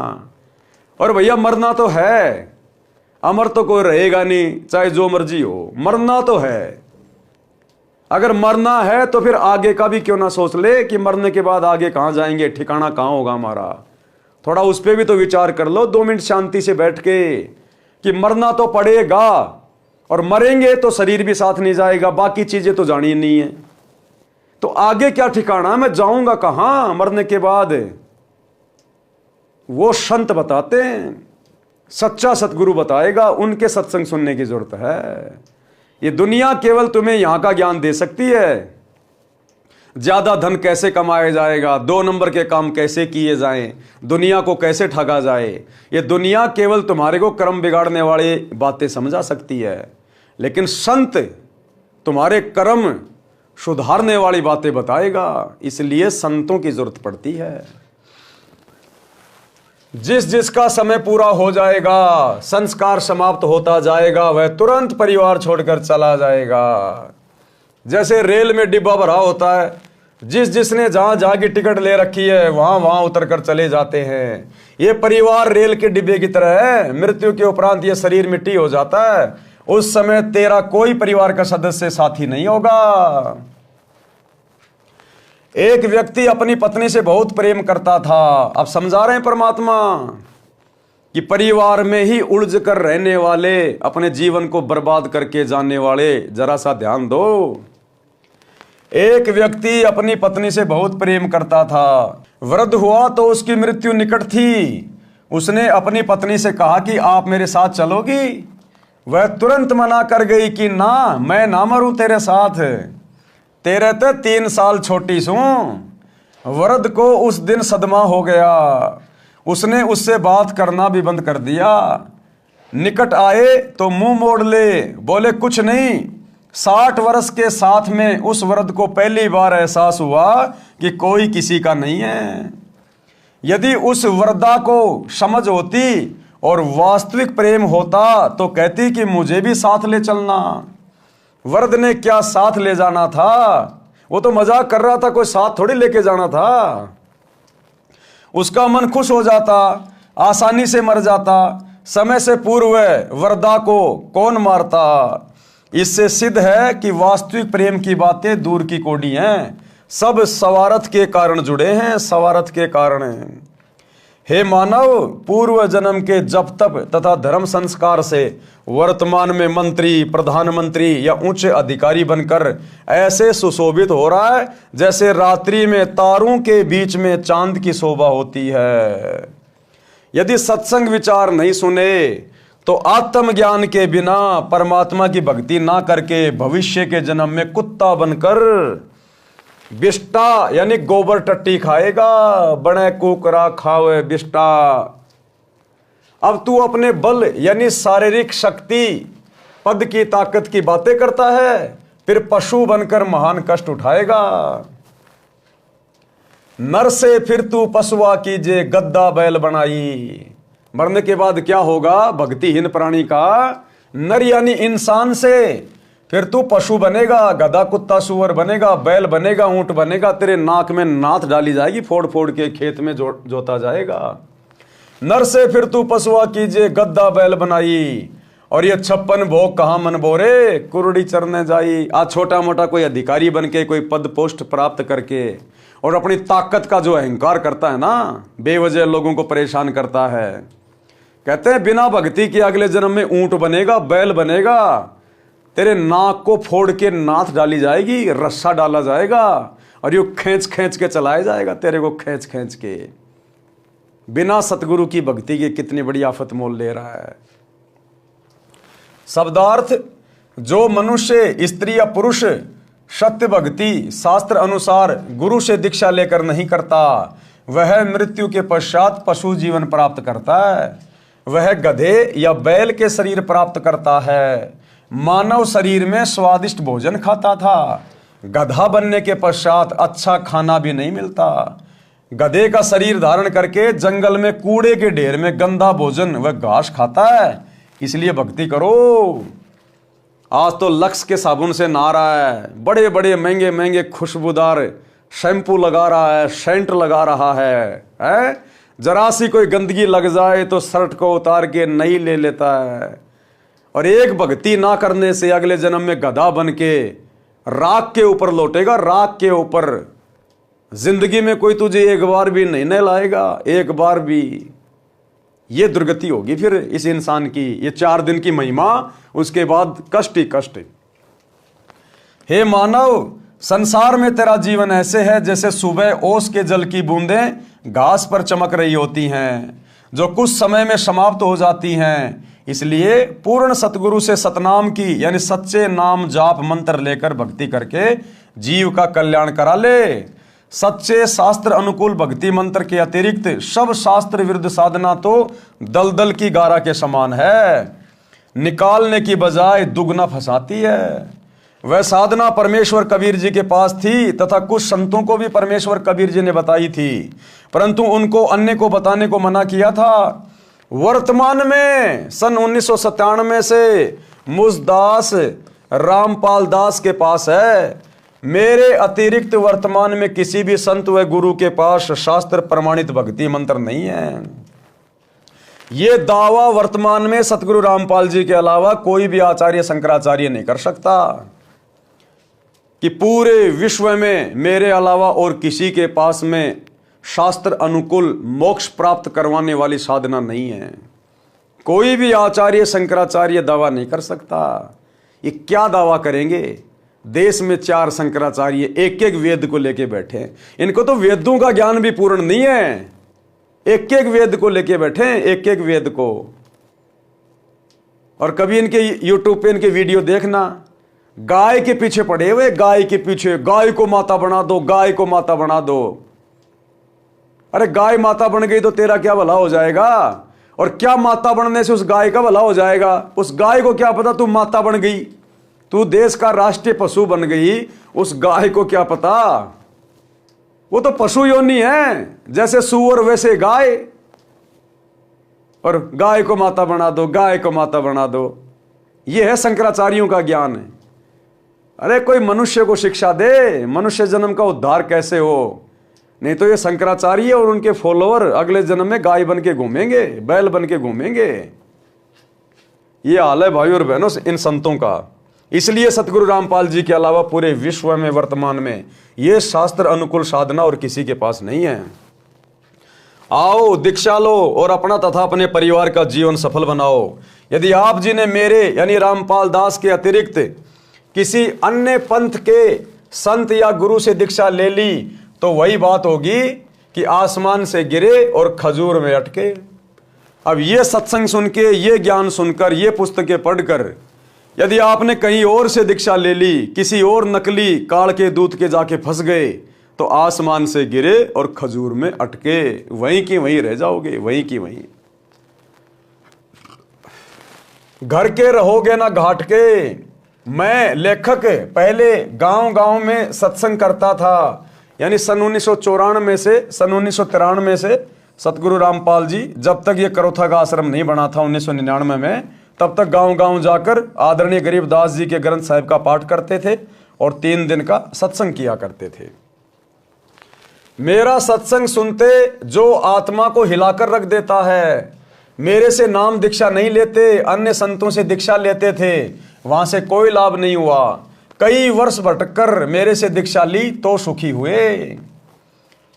और भैया मरना तो है, अमर तो कोई रहेगा नहीं, चाहे जो मर्जी हो, मरना तो है। अगर मरना है तो फिर आगे का भी क्यों ना सोच ले कि मरने के बाद आगे कहाँ जाएंगे, ठिकाना कहाँ होगा हमारा। थोड़ा उस पर भी तो विचार कर लो 2 मिनट शांति से बैठ के, कि मरना तो पड़ेगा, और मरेंगे तो शरीर भी साथ नहीं जाएगा, बाकी चीजें तो जानी नहीं है, तो आगे क्या ठिकाना, मैं जाऊंगा कहां मरने के बाद। वो संत बताते हैं, सच्चा सतगुरु बताएगा, उनके सत्संग सुनने की जरूरत है। ये दुनिया केवल तुम्हें यहां का ज्ञान दे सकती है, ज्यादा धन कैसे कमाया जाएगा, 2 नंबर के काम कैसे किए जाएं, दुनिया को कैसे ठगा जाए, ये दुनिया केवल तुम्हारे को कर्म बिगाड़ने वाली बातें समझा सकती है, लेकिन संत तुम्हारे कर्म सुधारने वाली बातें बताएगा। इसलिए संतों की जरूरत पड़ती है। जिस जिसका समय पूरा हो जाएगा, संस्कार समाप्त होता जाएगा, वह तुरंत परिवार छोड़कर चला जाएगा। जैसे रेल में डिब्बा भरा होता है, जिस जिसने जहां जहां की टिकट ले रखी है वहां वहां उतर कर चले जाते हैं। ये परिवार रेल के डिब्बे की तरह है, मृत्यु के उपरांत ये शरीर मिट्टी हो जाता है, उस समय तेरा कोई परिवार का सदस्य साथी नहीं होगा। एक व्यक्ति अपनी पत्नी से बहुत प्रेम करता था। अब समझा रहे हैं परमात्मा कि परिवार में ही उलझ कर रहने वाले, अपने जीवन को बर्बाद करके जाने वाले, जरा सा ध्यान दो। एक व्यक्ति अपनी पत्नी से बहुत प्रेम करता था। वृद्ध हुआ तो उसकी मृत्यु निकट थी। उसने अपनी पत्नी से कहा कि आप मेरे साथ चलोगी? वह तुरंत मना कर गई कि ना, मैं ना मरूं तेरे साथ, तेरे तो 3 साल छोटी सूं। वृद्ध को उस दिन सदमा हो गया। उसने उससे बात करना भी बंद कर दिया। निकट आए तो मुंह मोड़ ले, बोले कुछ नहीं। 60 वर्ष के साथ में उस वृद्ध को पहली बार एहसास हुआ कि कोई किसी का नहीं है। यदि उस वृद्धा को समझ होती और वास्तविक प्रेम होता तो कहती कि मुझे भी साथ ले चलना। वृद्ध ने क्या साथ ले जाना था, वो तो मजाक कर रहा था, कोई साथ थोड़ी लेके जाना था। उसका मन खुश हो जाता, आसानी से मर जाता। समय से पूर्व वृद्धा को कौन मारता। इससे सिद्ध है कि वास्तविक प्रेम की बातें दूर की कोडी हैं, सब स्वार्थ के कारण जुड़े हैं, स्वार्थ के कारण। हे मानव, पूर्व जन्म के जप तप तथा धर्म संस्कार से वर्तमान में मंत्री, प्रधानमंत्री या उच्च अधिकारी बनकर ऐसे सुशोभित हो रहा है जैसे रात्रि में तारों के बीच में चांद की शोभा होती है। यदि सत्संग विचार नहीं सुने तो आत्मज्ञान के बिना परमात्मा की भक्ति ना करके भविष्य के जन्म में कुत्ता बनकर बिष्टा यानी गोबर टट्टी खाएगा। बड़े कुकरा खावे बिष्टा। अब तू अपने बल यानी शारीरिक शक्ति, पद की ताकत की बातें करता है, फिर पशु बनकर महान कष्ट उठाएगा। नर से फिर तू पशुआ कीजे, गद्दा बैल बनाई। मरने के बाद क्या होगा भक्तिहीन प्राणी का? नर यानी इंसान से फिर तू पशु बनेगा, गधा कुत्ता सुअर बनेगा, बैल बनेगा, ऊंट बनेगा। तेरे नाक में नाथ डाली जाएगी, फोड़ फोड़ के खेत में जोता जाएगा। नर से फिर तू पशुआ कीजिए, गद्दा बैल बनाई। और ये 56 भोग कहाँ मन बोरे, कुरड़ी चरने जाई। आज छोटा मोटा कोई अधिकारी बन के, कोई पद पोस्ट प्राप्त करके और अपनी ताकत का जो अहंकार करता है ना, बेवजह लोगों को परेशान करता है। कहते हैं बिना भक्ति के अगले जन्म में ऊंट बनेगा, बैल बनेगा। तेरे नाक को फोड़ के नाथ डाली जाएगी, रस्सा डाला जाएगा और यूं खींच खींच के चलाया जाएगा तेरे को, खींच खींच के। बिना सतगुरु की भक्ति के कितनी बड़ी आफत मोल ले रहा है। शब्दार्थ, जो मनुष्य स्त्री या पुरुष सत्य भक्ति शास्त्र अनुसार गुरु से दीक्षा लेकर नहीं करता, वह मृत्यु के पश्चात पशु जीवन प्राप्त करता है। वह गधे या बैल के शरीर प्राप्त करता है। मानव शरीर में स्वादिष्ट भोजन खाता था। गधा बनने के पश्चात अच्छा खाना भी नहीं मिलता। गधे का शरीर धारण करके जंगल में कूड़े के ढेर में गंदा भोजन व घास खाता है। इसलिए भक्ति करो। आज तो लक्स के साबुन से नहा रहा है, बड़े बड़े महंगे महंगे खुशबूदार शैम्पू लगा रहा है, सेंट लगा रहा है? जरा सी कोई गंदगी लग जाए तो शर्ट को उतार के नई ले लेता है। और एक भक्ति ना करने से अगले जन्म में गधा बन के राख के ऊपर लौटेगा, राख के ऊपर। जिंदगी में कोई तुझे एक बार भी नहीं नहलाएगा, एक बार भी। ये दुर्गति होगी फिर इस इंसान की। ये 4 दिन की महिमा, उसके बाद कष्ट ही कष्ट। हे मानव, संसार में तेरा जीवन ऐसे है जैसे सुबह ओस के जल की बूंदें घास पर चमक रही होती हैं, जो कुछ समय में समाप्त हो जाती हैं। इसलिए पूर्ण सतगुरु से सतनाम की यानी सच्चे नाम जाप मंत्र लेकर भक्ति करके जीव का कल्याण करा ले। सच्चे शास्त्र अनुकूल भक्ति मंत्र के अतिरिक्त सब शास्त्र विरुद्ध साधना तो दलदल की गारा के समान है, निकालने की बजाय दुगना फंसाती है। वह साधना परमेश्वर कबीर जी के पास थी तथा कुछ संतों को भी परमेश्वर कबीर जी ने बताई थी, परंतु उनको अन्य को बताने को मना किया था। वर्तमान में सन 1997 से मुझदास रामपाल दास के पास है। मेरे अतिरिक्त वर्तमान में किसी भी संत व गुरु के पास शास्त्र प्रमाणित भक्ति मंत्र नहीं है। यह दावा वर्तमान में सतगुरु रामपाल जी के अलावा कोई भी आचार्य शंकराचार्य नहीं कर सकता कि पूरे विश्व में मेरे अलावा और किसी के पास में शास्त्र अनुकूल मोक्ष प्राप्त करवाने वाली साधना नहीं है। कोई भी आचार्य शंकराचार्य दावा नहीं कर सकता। ये क्या दावा करेंगे? देश में 4 शंकराचार्य एक एक वेद को लेके बैठे हैं। इनको तो वेदों का ज्ञान भी पूर्ण नहीं है, एक एक वेद को लेके बैठे हैं, एक एक वेद को। और कभी इनके यूट्यूब पे इनके वीडियो देखना, गाय के पीछे पड़े हुए, गाय के पीछे, गाय को माता बना दो, गाय को माता बना दो। अरे गाय माता बन गई तो तेरा क्या भला हो जाएगा? और क्या माता बनने से उस गाय का भला हो जाएगा? उस गाय को क्या पता तू माता बन गई, तू देश का राष्ट्रीय पशु बन गई, उस गाय को क्या पता? वो तो पशु योनि है, जैसे सूअर वैसे गाय। और गाय को माता बना दो, गाय को माता बना दो, ये है शंकराचार्यों का ज्ञान है। अरे कोई मनुष्य को शिक्षा दे, मनुष्य जन्म का उद्धार कैसे हो। नहीं तो ये शंकराचार्य और उनके फॉलोअर अगले जन्म में गाय बन के घूमेंगे, बैल बन के घूमेंगे। ये हाल है भाई और बहनों इन संतों का। इसलिए सतगुरु रामपाल जी के अलावा पूरे विश्व में वर्तमान में ये शास्त्र अनुकूल साधना और किसी के पास नहीं है। आओ दीक्षा लो और अपना तथा अपने परिवार का जीवन सफल बनाओ। यदि आप जी ने मेरे यानी रामपाल दास के अतिरिक्त किसी अन्य पंथ के संत या गुरु से दीक्षा ले ली तो वही बात होगी कि आसमान से गिरे और खजूर में अटके। अब ये सत्संग सुन के, ये ज्ञान सुनकर, ये पुस्तकें पढ़कर यदि आपने कहीं और से दीक्षा ले ली, किसी और नकली काल के दूत के जाके फंस गए तो आसमान से गिरे और खजूर में अटके, वहीं की वहीं रह जाओगे, वहीं की वहीं। घर के रहोगे ना घाट के। मैं लेखक पहले गांव-गांव में सत्संग करता था, यानी सन 1994 से सन 1993 से सतगुरु रामपाल जी जब तक ये करोथा का आश्रम नहीं बना था 1999 में, तब तक गांव-गांव जाकर आदरणीय गरीबदास जी के ग्रंथ साहिब का पाठ करते थे और 3 दिन का सत्संग किया करते थे। मेरा सत्संग सुनते जो आत्मा को हिलाकर रख देता है, मेरे से नाम दीक्षा नहीं लेते, अन्य संतों से दीक्षा लेते थे, वहां से कोई लाभ नहीं हुआ। कई वर्ष भटककर मेरे से दीक्षा ली तो सुखी हुए।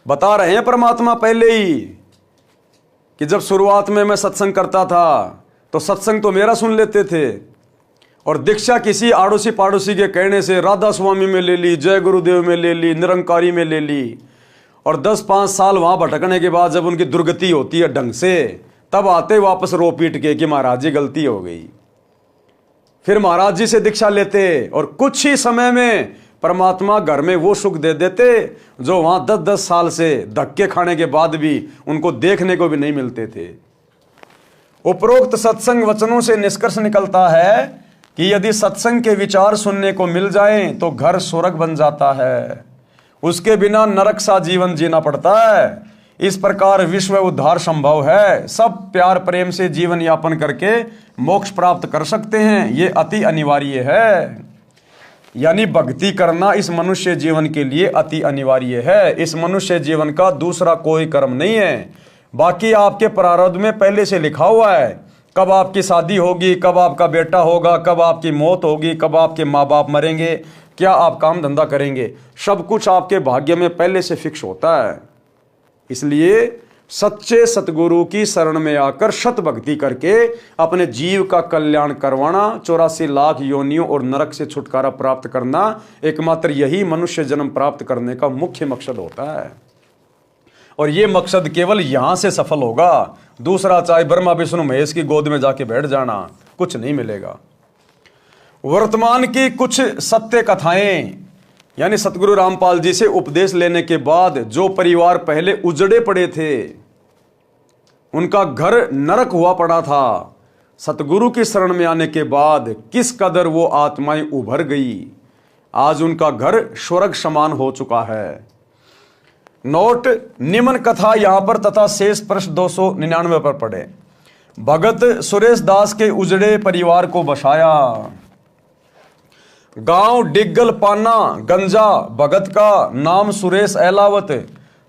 बता रहे हैं परमात्मा पहले ही कि जब शुरुआत में मैं सत्संग करता था तो सत्संग तो मेरा सुन लेते थे और दीक्षा किसी आड़ोसी पाड़ोसी के कहने से राधा स्वामी में ले ली, जय गुरुदेव में ले ली, निरंकारी में ले ली। और 10-5 साल वहां भटकने के बाद जब उनकी दुर्गति होती है ढंग से, तब आते वापस रो पीट के कि महाराज जी गलती हो गई। फिर महाराज जी से दीक्षा लेते और कुछ ही समय में परमात्मा घर में वो सुख दे देते जो वहां 10-10 साल से धक्के खाने के बाद भी उनको देखने को भी नहीं मिलते थे। उपरोक्त सत्संग वचनों से निष्कर्ष निकलता है कि यदि सत्संग के विचार सुनने को मिल जाएं तो घर स्वर्ग बन जाता है, उसके बिना नरक सा जीवन जीना पड़ता है। इस प्रकार विश्व उद्धार संभव है। सब प्यार प्रेम से जीवन यापन करके मोक्ष प्राप्त कर सकते हैं, ये अति अनिवार्य है। यानी भक्ति करना इस मनुष्य जीवन के लिए अति अनिवार्य है। इस मनुष्य जीवन का दूसरा कोई कर्म नहीं है। बाकी आपके प्रारब्ध में पहले से लिखा हुआ है, कब आपकी शादी होगी, कब आपका बेटा होगा, कब आपकी मौत होगी, कब आपके माँ बाप मरेंगे, क्या आप काम धंधा करेंगे, सब कुछ आपके भाग्य में पहले से फिक्स होता है। इसलिए सच्चे सतगुरु की शरण में आकर शत भक्ति करके अपने जीव का कल्याण करवाना, 84 लाख योनियों और नरक से छुटकारा प्राप्त करना, एकमात्र यही मनुष्य जन्म प्राप्त करने का मुख्य मकसद होता है। और ये मकसद केवल यहां से सफल होगा, दूसरा चाहे ब्रह्मा विष्णु महेश की गोद में जाके बैठ जाना, कुछ नहीं मिलेगा। वर्तमान की कुछ सत्य कथाएं, यानी सतगुरु रामपाल जी से उपदेश लेने के बाद जो परिवार पहले उजड़े पड़े थे, उनका घर नरक हुआ पड़ा था, सतगुरु की शरण में आने के बाद किस कदर वो आत्माएं उभर गई, आज उनका घर स्वर्ग समान हो चुका है। नोट, निम्न कथा यहां पर तथा शेष पृष्ठ 299 पर पढ़े। भगत सुरेश दास के उजड़े परिवार को बसाया। गांव डिग्गल पाना गंजा, भगत का नाम सुरेश एलावत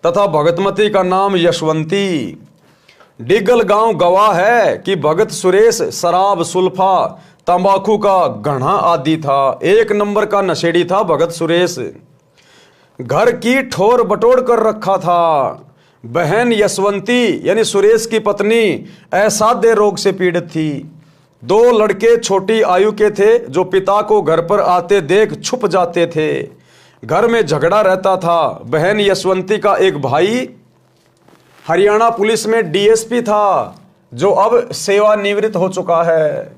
तथा भगतमती का नाम यशवंती। डिग्गल गांव गवाह है कि भगत सुरेश शराब, सुल्फा, तंबाकू का घड़ा आदि था, एक नंबर का नशेड़ी था भगत सुरेश। घर की ठोर बटोर कर रखा था। बहन यशवंती यानी सुरेश की पत्नी असाध्य रोग से पीड़ित थी। 2 लड़के छोटी आयु के थे जो पिता को घर पर आते देख छुप जाते थे। घर में झगड़ा रहता था। बहन यशवंती का एक भाई हरियाणा पुलिस में डीएसपी था, जो अब सेवानिवृत्त हो चुका है।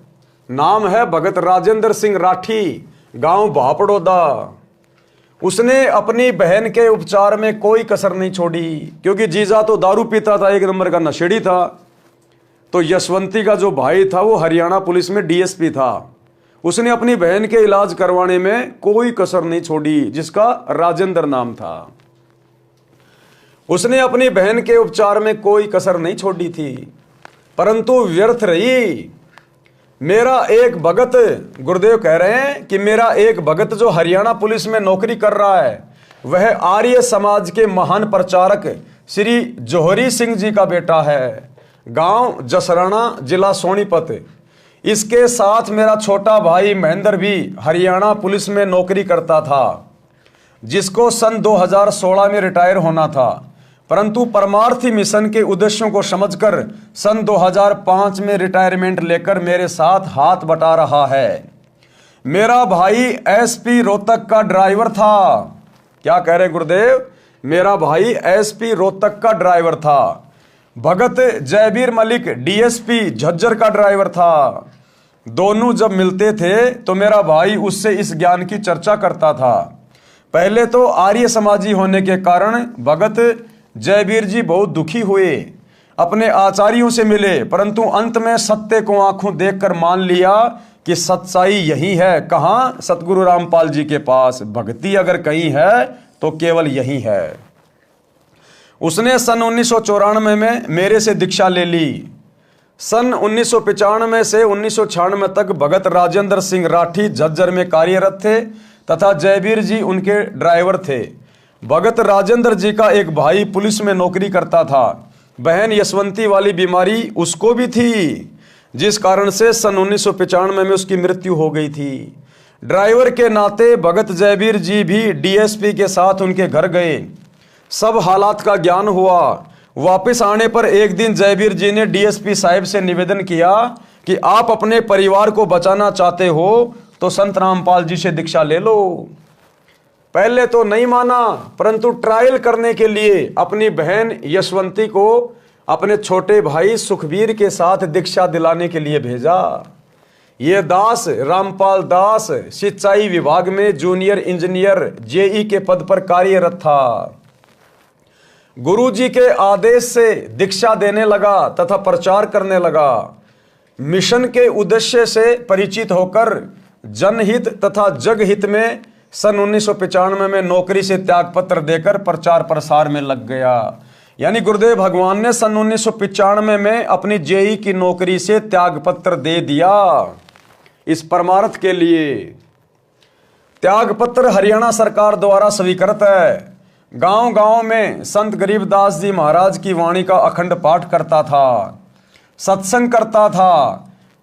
नाम है भगत राजेंद्र सिंह राठी, गांव भापड़ोदा। उसने अपनी बहन के उपचार में कोई कसर नहीं छोड़ी, क्योंकि जीजा तो दारू पीता था, एक नंबर का नशेड़ी था। तो यशवंती का जो भाई था वो हरियाणा पुलिस में डीएसपी था। उसने अपनी बहन के इलाज करवाने में कोई कसर नहीं छोड़ी, जिसका राजेंद्र नाम था। उसने अपनी बहन के उपचार में कोई कसर नहीं छोड़ी थी, परंतु व्यर्थ रही। मेरा एक भगत, गुरुदेव कह रहे हैं कि मेरा एक भगत जो हरियाणा पुलिस में नौकरी कर रहा है, वह आर्य समाज के महान प्रचारक श्री जौहरी सिंह जी का बेटा है। गांव जसराना, जिला सोनीपत। इसके साथ मेरा छोटा भाई महेंद्र भी हरियाणा पुलिस में नौकरी करता था, जिसको सन 2016 में रिटायर होना था, परंतु परमार्थी मिशन के उद्देश्यों को समझकर सन 2005 में रिटायरमेंट लेकर मेरे साथ हाथ बटा रहा है। मेरा भाई एसपी रोहतक का ड्राइवर था। क्या कह रहे गुरुदेव? मेरा भाई एसपी रोहतक का ड्राइवर था। भगत जयवीर मलिक डीएसपी झज्जर का ड्राइवर था। दोनों जब मिलते थे तो मेरा भाई उससे इस ज्ञान की चर्चा करता था। पहले तो आर्य समाजी होने के कारण भगत जयवीर जी बहुत दुखी हुए, अपने आचार्यों से मिले, परंतु अंत में सत्य को आंखों देखकर मान लिया कि सच्चाई यही है। कहाँ? सतगुरु रामपाल जी के पास। भक्ति अगर कहीं है तो केवल यही है। उसने सन 1994 में मेरे से दीक्षा ले ली। सन 1995 से 1996 तक भगत राजेंद्र सिंह राठी झज्जर में कार्यरत थे तथा जयवीर जी उनके ड्राइवर थे। भगत राजेंद्र जी का एक भाई पुलिस में नौकरी करता था। बहन यशवंती वाली बीमारी उसको भी थी, जिस कारण से सन 1995 में उसकी मृत्यु हो गई थी। ड्राइवर के नाते भगत जयवीर जी भी डीएसपी के साथ उनके घर गए। सब हालात का ज्ञान हुआ। वापस आने पर एक दिन जयवीर जी ने डीएसपी साहब से निवेदन किया कि आप अपने परिवार को बचाना चाहते हो तो संत रामपाल जी से दीक्षा ले लो। पहले तो नहीं माना, परंतु ट्रायल करने के लिए अपनी बहन यशवंती को अपने छोटे भाई सुखबीर के साथ दीक्षा दिलाने के लिए भेजा। ये दास रामपाल दास सिंचाई विभाग में जूनियर इंजीनियर जेई के पद पर कार्यरत था। गुरुजी के आदेश से दीक्षा देने लगा तथा प्रचार करने लगा। मिशन के उद्देश्य से परिचित होकर जनहित तथा जगहित में सन 1995 में नौकरी से त्यागपत्र देकर प्रचार प्रसार में लग गया। यानी गुरुदेव भगवान ने सन 1995 में अपनी जेई की नौकरी से त्यागपत्र दे दिया इस परमार्थ के लिए। त्यागपत्र हरियाणा सरकार द्वारा स्वीकृत है। गांव गांव में संत गरीबदास जी महाराज की वाणी का अखंड पाठ करता था, सत्संग करता था।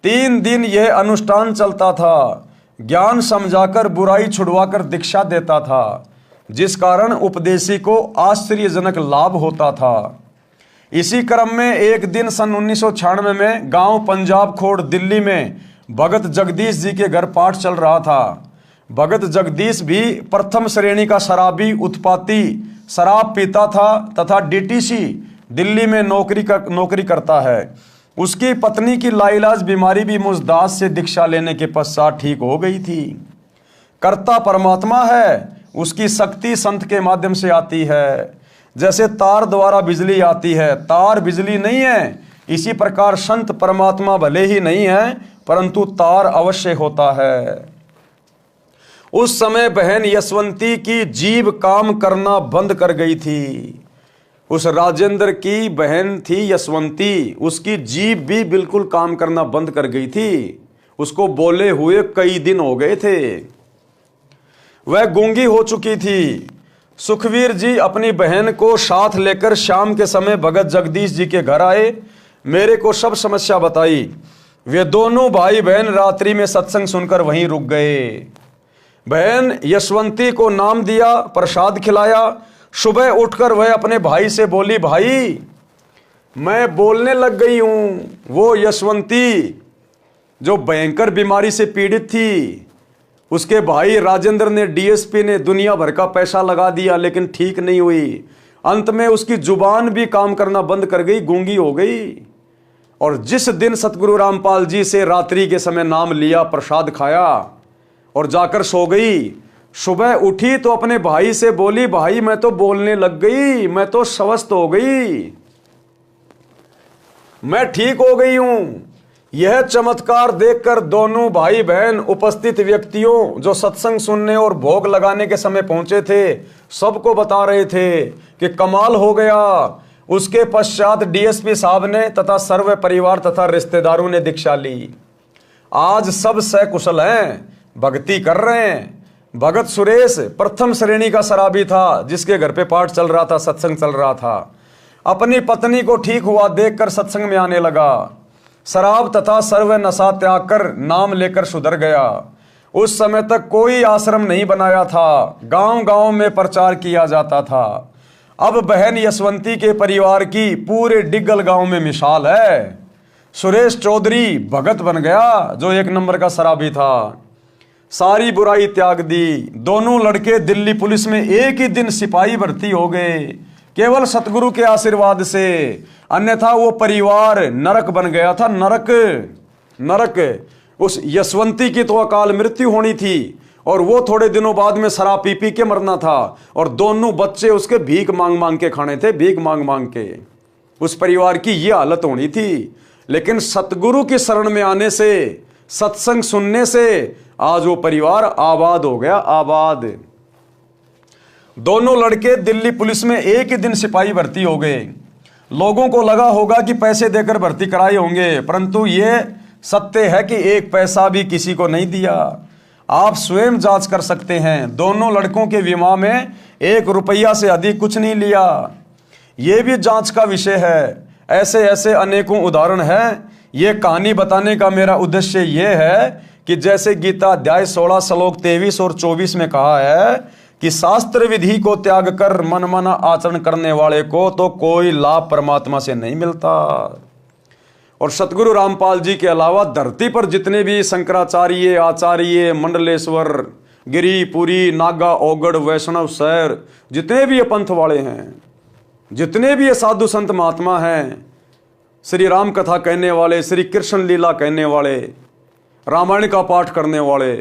3 दिन यह अनुष्ठान चलता था। ज्ञान समझाकर बुराई छुड़वाकर दीक्षा देता था, जिस कारण उपदेशी को आश्चर्यजनक लाभ होता था। इसी क्रम में एक दिन सन 1996 में गांव पंजाब खोड़ दिल्ली में भगत जगदीश जी के घर पाठ चल रहा था। भगत जगदीश भी प्रथम श्रेणी का शराबी उत्पाती शराब पीता था तथा डीटीसी दिल्ली में नौकरी करता है। उसकी पत्नी की लाइलाज बीमारी भी मुजदास से दीक्षा लेने के पश्चात ठीक हो गई थी। कर्ता परमात्मा है, उसकी शक्ति संत के माध्यम से आती है। जैसे तार द्वारा बिजली आती है, तार बिजली नहीं है, इसी प्रकार संत परमात्मा भले ही नहीं है परंतु तार अवश्य होता है। उस समय बहन यशवंती की जीभ काम करना बंद कर गई थी। उस राजेंद्र की बहन थी यशवंती, उसकी जीभ भी बिल्कुल काम करना बंद कर गई थी। उसको बोले हुए कई दिन हो गए थे। वह गूंगी हो चुकी थी। सुखवीर जी अपनी बहन को साथ लेकर शाम के समय भगत जगदीश जी के घर आए। मेरे को सब समस्या बताई। वे दोनों भाई बहन रात्रि में सत्संग सुनकर वहीं रुक गए। बहन यशवंती को नाम दिया, प्रसाद खिलाया। सुबह उठकर वह अपने भाई से बोली, भाई मैं बोलने लग गई हूं। वो यशवंती जो भयंकर बीमारी से पीड़ित थी, उसके भाई राजेंद्र ने, डीएसपी ने दुनिया भर का पैसा लगा दिया लेकिन ठीक नहीं हुई। अंत में उसकी जुबान भी काम करना बंद कर गई, गूंगी हो गई। और जिस दिन सतगुरु रामपाल जी से रात्रि के समय नाम लिया, प्रसाद खाया और जाकर सो गई, सुबह उठी तो अपने भाई से बोली, भाई मैं तो बोलने लग गई, मैं तो स्वस्थ हो गई, मैं ठीक हो गई हूं। यह चमत्कार देखकर दोनों भाई बहन उपस्थित व्यक्तियों जो सत्संग सुनने और भोग लगाने के समय पहुंचे थे, सबको बता रहे थे कि कमाल हो गया। उसके पश्चात डीएसपी साहब ने तथा सर्व परिवार तथा रिश्तेदारों ने दीक्षा ली। आज सब सकुशल हैं, भक्ति कर रहे हैं। भगत सुरेश प्रथम श्रेणी का शराबी था, जिसके घर पे पाठ चल रहा था, सत्संग चल रहा था। अपनी पत्नी को ठीक हुआ देखकर सत्संग में आने लगा। शराब तथा सर्व नशा त्याग कर नाम लेकर सुधर गया। उस समय तक कोई आश्रम नहीं बनाया था, गांव गांव में प्रचार किया जाता था। अब बहन यशवंती के परिवार की पूरे डिग्गल गांव में मिसाल है। सुरेश चौधरी भगत बन गया, जो एक नंबर का शराबी था। सारी बुराई त्याग दी। दोनों लड़के दिल्ली पुलिस में एक ही दिन सिपाही भर्ती हो गए, केवल सतगुरु के आशीर्वाद से। अन्यथा वो परिवार नरक बन गया था, नरक। उस यशवंती की तो अकाल मृत्यु होनी थी और वो थोड़े दिनों बाद में शराब पी पी के मरना था। और दोनों बच्चे उसके भीख मांग मांग के खाने थे, भीख मांग मांग के। उस परिवार की ये हालत होनी थी। लेकिन सतगुरु की शरण में आने से, सत्संग सुनने से आज वो परिवार आबाद हो गया, आबाद। दोनों लड़के दिल्ली पुलिस में एक ही दिन सिपाही भर्ती हो गए। लोगों को लगा होगा कि पैसे देकर भर्ती कराए होंगे, परंतु ये सत्य है कि एक पैसा भी किसी को नहीं दिया। आप स्वयं जांच कर सकते हैं। दोनों लड़कों के विवाह में 1 रुपया से अधिक कुछ नहीं लिया। ये भी जांच का विषय है। ऐसे ऐसे अनेकों उदाहरण हैं। ये कहानी बताने का मेरा उद्देश्य ये है कि जैसे गीता अध्याय 16 श्लोक 23 और 24 में कहा है कि शास्त्र विधि को त्याग कर मनमाना आचरण करने वाले को तो कोई लाभ परमात्मा से नहीं मिलता। और सतगुरु रामपाल जी के अलावा धरती पर जितने भी शंकराचार्य, आचार्य, मंडलेश्वर, गिरी, पुरी, नागा, ओगड़, वैष्णव, शैर, जितने भी ये पंथ वाले हैं, जितने भी ये साधु संत महात्मा हैं, श्री राम कथा कहने वाले, श्री कृष्ण लीला कहने वाले, रामायण का पाठ करने वाले,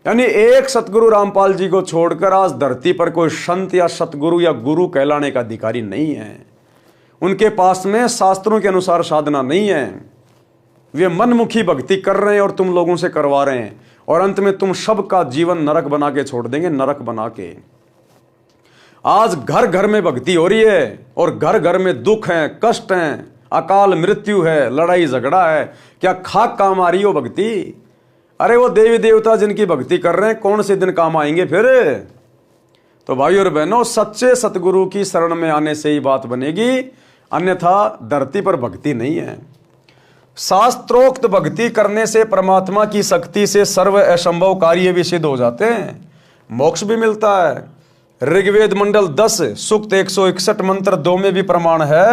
यानी एक सतगुरु रामपाल जी को छोड़कर आज धरती पर कोई संत या सतगुरु या गुरु कहलाने का अधिकारी नहीं है। उनके पास में शास्त्रों के अनुसार साधना नहीं है। वे मनमुखी भक्ति कर रहे हैं और तुम लोगों से करवा रहे हैं, और अंत में तुम सबका जीवन नरक बना के छोड़ देंगे, नरक बना के। आज घर घर में भक्ति हो रही है और घर घर में दुख है, कष्ट है, अकाल मृत्यु है, लड़ाई झगड़ा है। क्या खाक काम आ रही हो भक्ति? अरे वो देवी देवता जिनकी भक्ति कर रहे हैं, कौन से दिन काम आएंगे फिर? तो भाई और बहनों, सच्चे सतगुरु की शरण में आने से ही बात बनेगी, अन्यथा धरती पर भक्ति नहीं है। शास्त्रोक्त भक्ति करने से परमात्मा की शक्ति से सर्व असंभव कार्य भी सिद्ध हो जाते हैं, मोक्ष भी मिलता है। ऋग्वेद मंडल 10 सूक्त 161 मंत्र 2 में भी प्रमाण है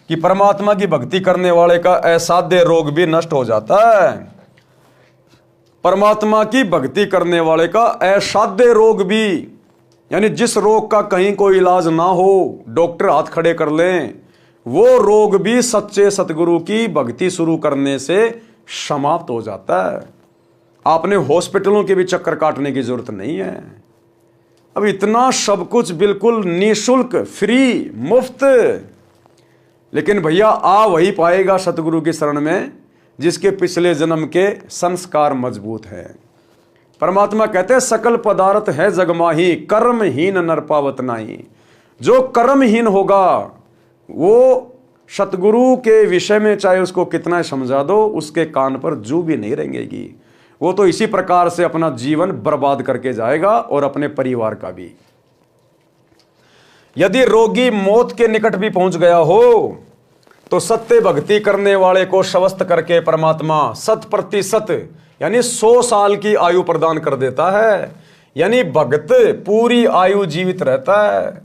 कि परमात्मा की भक्ति करने वाले का असाध्य रोग भी नष्ट हो जाता है। परमात्मा की भक्ति करने वाले का असाध्य रोग भी, यानी जिस रोग का कहीं कोई इलाज ना हो, डॉक्टर हाथ खड़े कर लें, वो रोग भी सच्चे सतगुरु की भक्ति शुरू करने से समाप्त हो जाता है। आपने हॉस्पिटलों के भी चक्कर काटने की जरूरत नहीं है। अब इतना सब कुछ बिल्कुल निःशुल्क, फ्री, मुफ्त। लेकिन भैया आ वही पाएगा सतगुरु की शरण में जिसके पिछले जन्म के संस्कार मजबूत हैं। परमात्मा कहते हैं सकल पदार्थ है जगमाही, कर्महीन नर पावत नाही। जो कर्महीन होगा वो सतगुरु के विषय में चाहे उसको कितना समझा दो, उसके कान पर जू भी नहीं रेंगेगी। वो तो इसी प्रकार से अपना जीवन बर्बाद करके जाएगा और अपने परिवार का भी। यदि रोगी मौत के निकट भी पहुंच गया हो तो सत्य भक्ति करने वाले को स्वस्थ करके परमात्मा 100% यानी 100 साल की आयु प्रदान कर देता है। यानी भक्त पूरी आयु जीवित रहता है।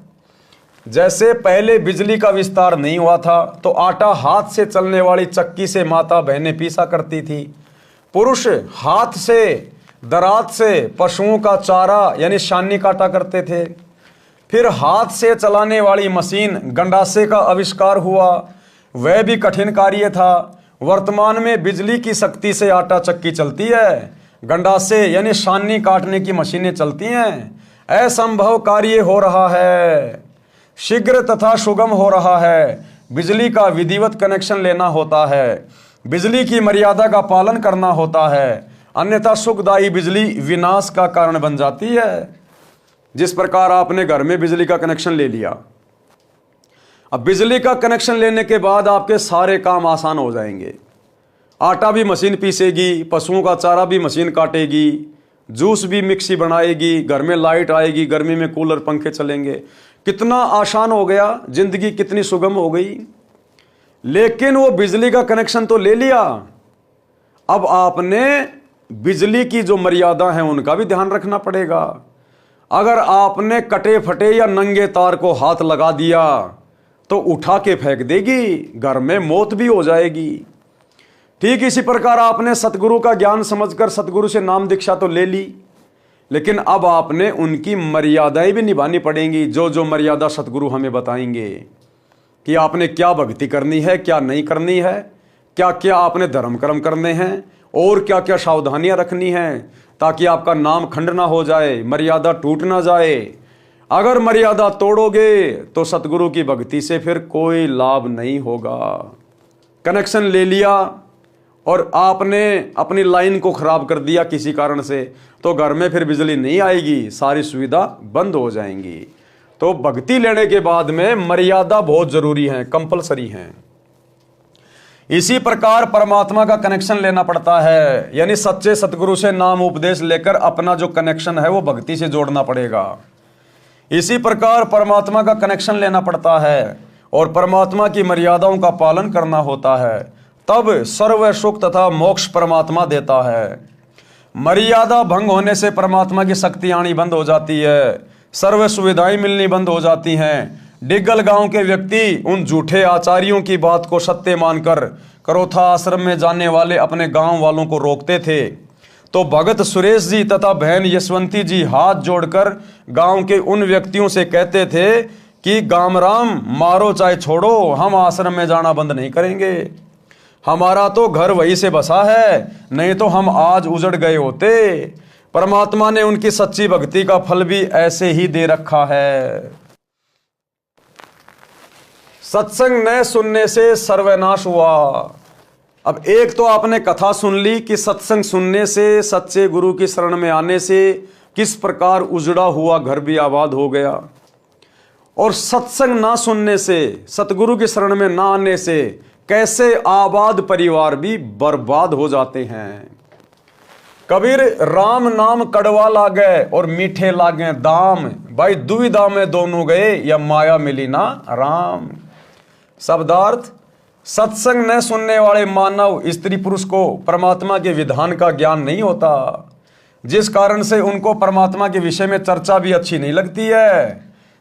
जैसे पहले बिजली का विस्तार नहीं हुआ था तो आटा हाथ से चलने वाली चक्की से माता बहनें पीसा करती थी। पुरुष हाथ से, दरात से पशुओं का चारा यानी शानी काटा करते थे। फिर हाथ से चलाने वाली मशीन गंडासे का आविष्कार हुआ, वह भी कठिन कार्य था। वर्तमान में बिजली की शक्ति से आटा चक्की चलती है, गंडासे यानी शानी काटने की मशीनें चलती हैं। असंभव कार्य हो रहा है, शीघ्र तथा सुगम हो रहा है। बिजली का विधिवत कनेक्शन लेना होता है, बिजली की मर्यादा का पालन करना होता है, अन्यथा सुखदायी बिजली विनाश का कारण बन जाती है। जिस प्रकार आपने घर में बिजली का कनेक्शन ले लिया, अब बिजली का कनेक्शन लेने के बाद आपके सारे काम आसान हो जाएंगे। आटा भी मशीन पीसेगी, पशुओं का चारा भी मशीन काटेगी, जूस भी मिक्सी बनाएगी, घर में लाइट आएगी, गर्मी में कूलर पंखे चलेंगे। कितना आसान हो गया, जिंदगी कितनी सुगम हो गई। लेकिन वो बिजली का कनेक्शन तो ले लिया, अब आपने बिजली की जो मर्यादा है उनका भी ध्यान रखना पड़ेगा। अगर आपने कटे फटे या नंगे तार को हाथ लगा दिया तो उठा के फेंक देगी, घर में मौत भी हो जाएगी। ठीक इसी प्रकार आपने सतगुरु का ज्ञान समझकर सतगुरु से नाम दीक्षा तो ले ली, लेकिन अब आपने उनकी मर्यादाएं भी निभानी पड़ेंगी। जो जो मर्यादा सतगुरु हमें बताएंगे कि आपने क्या भक्ति करनी है, क्या नहीं करनी है, क्या क्या आपने धर्म कर्म करने हैं और क्या क्या सावधानियां रखनी हैं, ताकि आपका नाम खंड ना हो जाए, मर्यादा टूट ना जाए। अगर मर्यादा तोड़ोगे तो सतगुरु की भक्ति से फिर कोई लाभ नहीं होगा। कनेक्शन ले लिया और आपने अपनी लाइन को खराब कर दिया किसी कारण से, तो घर में फिर बिजली नहीं आएगी, सारी सुविधा बंद हो जाएंगी। तो भक्ति लेने के बाद में मर्यादा बहुत जरूरी है, कंपलसरी है। इसी प्रकार परमात्मा का कनेक्शन लेना पड़ता है, यानी सच्चे सतगुरु से नाम उपदेश लेकर अपना जो कनेक्शन है वो भक्ति से जोड़ना पड़ेगा। इसी प्रकार परमात्मा का कनेक्शन लेना पड़ता है और परमात्मा की मर्यादाओं का पालन करना होता है, तब सर्व सुख तथा मोक्ष परमात्मा देता है। मर्यादा भंग होने से परमात्मा की शक्ति आनी बंद हो जाती है, सर्व सुविधाएं मिलनी बंद हो जाती हैं। डिग्गल गांव के व्यक्ति उन झूठे आचार्यों की बात को सत्य मानकर करोथा आश्रम में जाने वाले अपने गांव वालों को रोकते थे। तो भगत सुरेश जी तथा बहन यशवंती जी हाथ जोड़कर गांव के उन व्यक्तियों से कहते थे कि गामराम मारो चाहे छोड़ो, हम आश्रम में जाना बंद नहीं करेंगे। हमारा तो घर वहीं से बसा है, नहीं तो हम आज उजड़ गए होते। परमात्मा ने उनकी सच्ची भक्ति का फल भी ऐसे ही दे रखा है। सत्संग न सुनने से सर्वनाश हुआ। अब एक तो आपने कथा सुन ली कि सत्संग सुनने से, सच्चे गुरु की शरण में आने से किस प्रकार उजड़ा हुआ घर भी आबाद हो गया, और सत्संग ना सुनने से, सतगुरु की शरण में ना आने से कैसे आबाद परिवार भी बर्बाद हो जाते हैं। कबीर राम नाम कड़वा लागे और मीठे लागे दाम, भाई दुविधा में दोनों गए या माया मिली ना राम। शब्दार्थ, सत्संग न सुनने वाले मानव स्त्री पुरुष को परमात्मा के विधान का ज्ञान नहीं होता, जिस कारण से उनको परमात्मा के विषय में चर्चा भी अच्छी नहीं लगती है।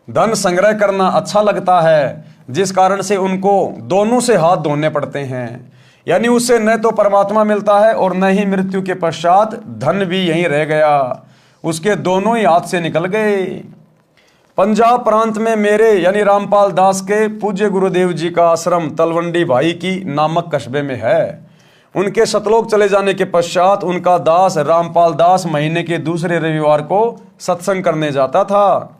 धन संग्रह करना अच्छा लगता है, जिस कारण से उनको दोनों से हाथ धोने पड़ते हैं। यानी उससे न तो परमात्मा मिलता है और न ही मृत्यु के पश्चात धन भी यहीं रह गया, उसके दोनों ही हाथ से निकल गए। पंजाब प्रांत में मेरे यानी रामपाल दास के पूज्य गुरुदेव जी का आश्रम तलवंडी भाई की नामक कस्बे में है। उनके सतलोक चले जाने के पश्चात उनका दास रामपाल दास महीने के दूसरे रविवार को सत्संग करने जाता था।